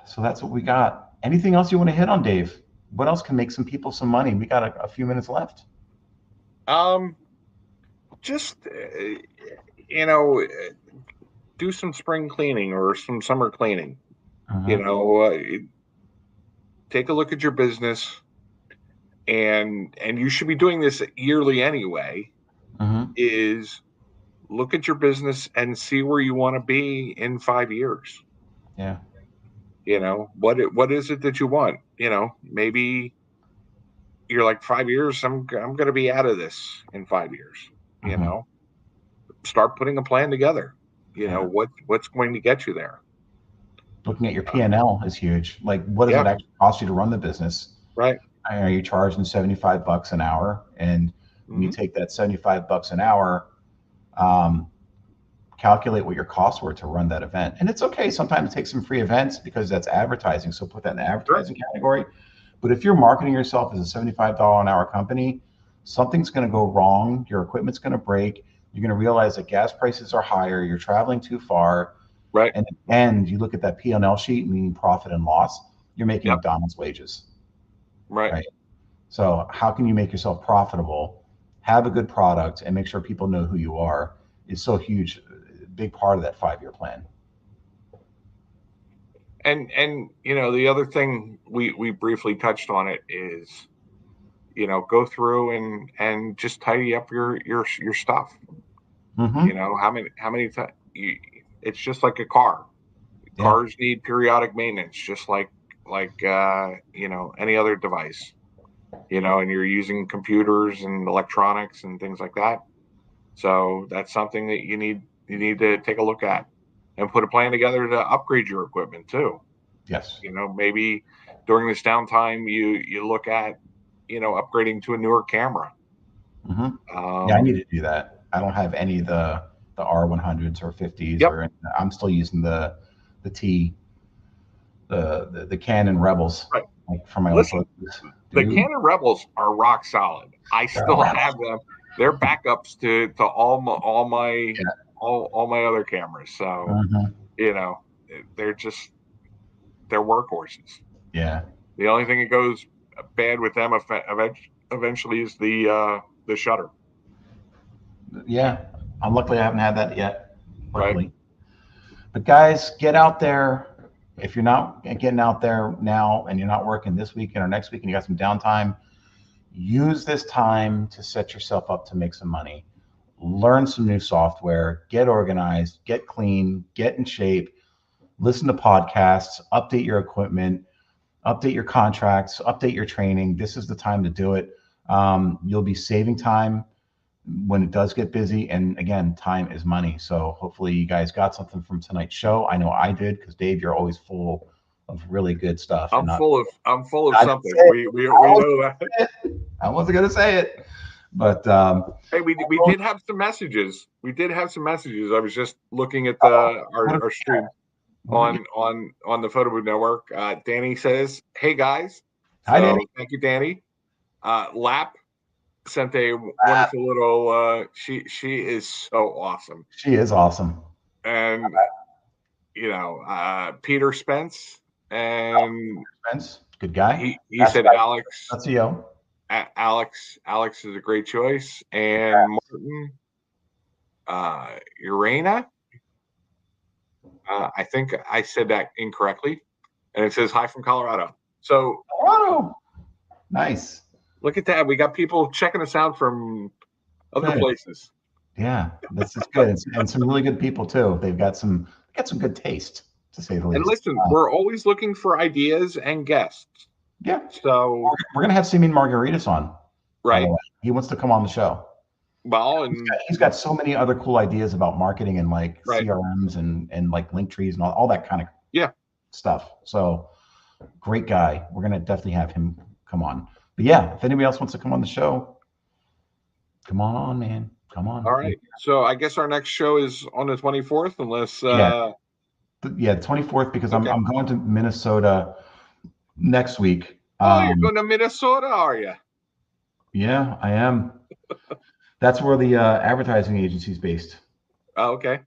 So that's what we got. Anything else you want to hit on, Dave? What else can make some people some money? We got a few minutes left. Just, do some spring cleaning or some summer cleaning. Take a look at your business, and you should be doing this yearly anyway. Is look at your business and see where you want to be in 5 years. Yeah. What is it that you want? Maybe you're like 5 years. I'm going to be out of this in 5 years. Start putting a plan together. What's going to get you there. Looking at your P&L is huge. Like, what does it actually cost you to run the business? Right. Are you charging $75 an hour? And when you take that $75 an hour, calculate what your costs were to run that event. And it's okay sometimes to take some free events because that's advertising. So put that in the advertising category. But if you're marketing yourself as a $75 an hour company, something's going to go wrong. Your equipment's going to break. You're going to realize that gas prices are higher. You're traveling too far. Right. And at the end, you look at that P&L sheet, meaning profit and loss, you're making McDonald's wages. Right. So how can you make yourself profitable, have a good product, and make sure people know who you are is so huge, a big part of that 5-year plan. And the other thing we briefly touched on it is, go through and just tidy up your stuff. How many times it's just like a car. Cars need periodic maintenance, just like any other device. And you're using computers and electronics and things like that. So that's something that you need to take a look at and put a plan together to upgrade your equipment too. Yes. Maybe during this downtime, you look at, upgrading to a newer camera. I need to do that. I don't have any of the R100s or 50s or I'm still using the Canon Rebels for my own purposes. The Canon Rebels are rock solid. I still have them. They're backups to all my other cameras. So they're workhorses. Yeah. The only thing that goes bad with them eventually is the shutter. Yeah. Luckily I haven't had that yet. Luckily. Right. But guys, get out there. If you're not getting out there now and you're not working this weekend or next week and you got some downtime, use this time to set yourself up to make some money. Learn some new software, get organized, get clean, get in shape, listen to podcasts, update your equipment, update your contracts, update your training. This is the time to do it. You'll be saving time when it does get busy. And again, time is money. So hopefully you guys got something from tonight's show. I know I did, because Dave, you're always full of really good stuff. And I'm full of I didn't something. say it. We I wasn't know that. gonna say it. I wasn't going to say it, but Hey, we did have some messages. We did have some messages. I was just looking at our stream on the Photo Booth Network. Danny says, "Hey guys." Hi, So Danny. thank you, Danny. Lap sent a wonderful little. She is so awesome, She is awesome. and Peter Spence, and Spence, good guy. he said Alex. That's Yo. Alex is a great choice, and Martin, Urena. I think I said that incorrectly, and it says hi from Colorado. So Colorado, nice. look at that. We got people checking us out from other places. Yeah, this is good, and some really good people too. They've got some good taste, to say the least. And listen, we're always looking for ideas and guests. Yeah. So we're gonna have Simeon Margaritas on. Right. He wants to come on the show. Well, and he's got so many other cool ideas about marketing and like right. CRMs and like link trees and all that kind of stuff. So great guy. We're gonna definitely have him come on. But yeah, if anybody else wants to come on the show, come on, man. Come on. All right. So I guess our next show is on the 24th, unless the 24th, because I'm going to Minnesota next week. Oh, you're going to Minnesota, are you? Yeah, I am. That's where the advertising agency is based. Oh, okay.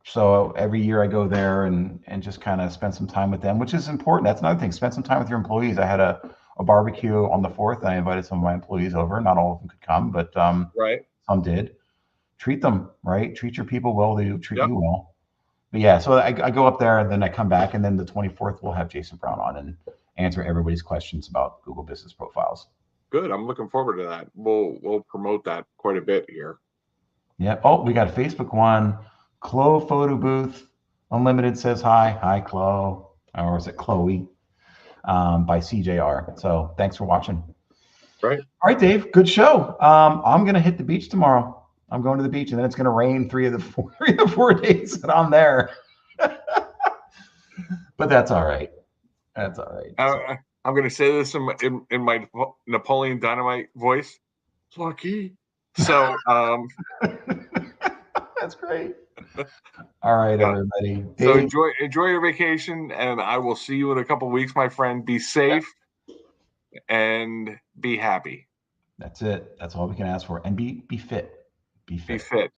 So every year I go there and just kind of spend some time with them, which is important. That's another thing. Spend some time with your employees. I had a barbecue on the 4th. I invited some of my employees over. Not all of them could come, but some did. Treat them right. Treat your people well. They treat you well. But yeah, so I go up there and then I come back, and then the 24th we'll have Jason Brown on and answer everybody's questions about Google Business Profiles. Good. I'm looking forward to that. We'll promote that quite a bit here. Yeah. Oh, we got a Facebook one. Chloe Photo Booth Unlimited says hi. Hi, Chloe. Or is it Chloe? By CJR. So thanks for watching. Right. All right, Dave. Good show. I'm going to hit the beach tomorrow. I'm going to the beach, and then it's going to rain 3 of the 4 days that I'm there. But that's all right. That's all right. I'm going to say this in my Napoleon Dynamite voice. Lucky. So that's great. All right, everybody. Dave, so enjoy your vacation, and I will see you in a couple of weeks, my friend. Be safe and be happy. That's it. That's all we can ask for. And be fit. Be fit.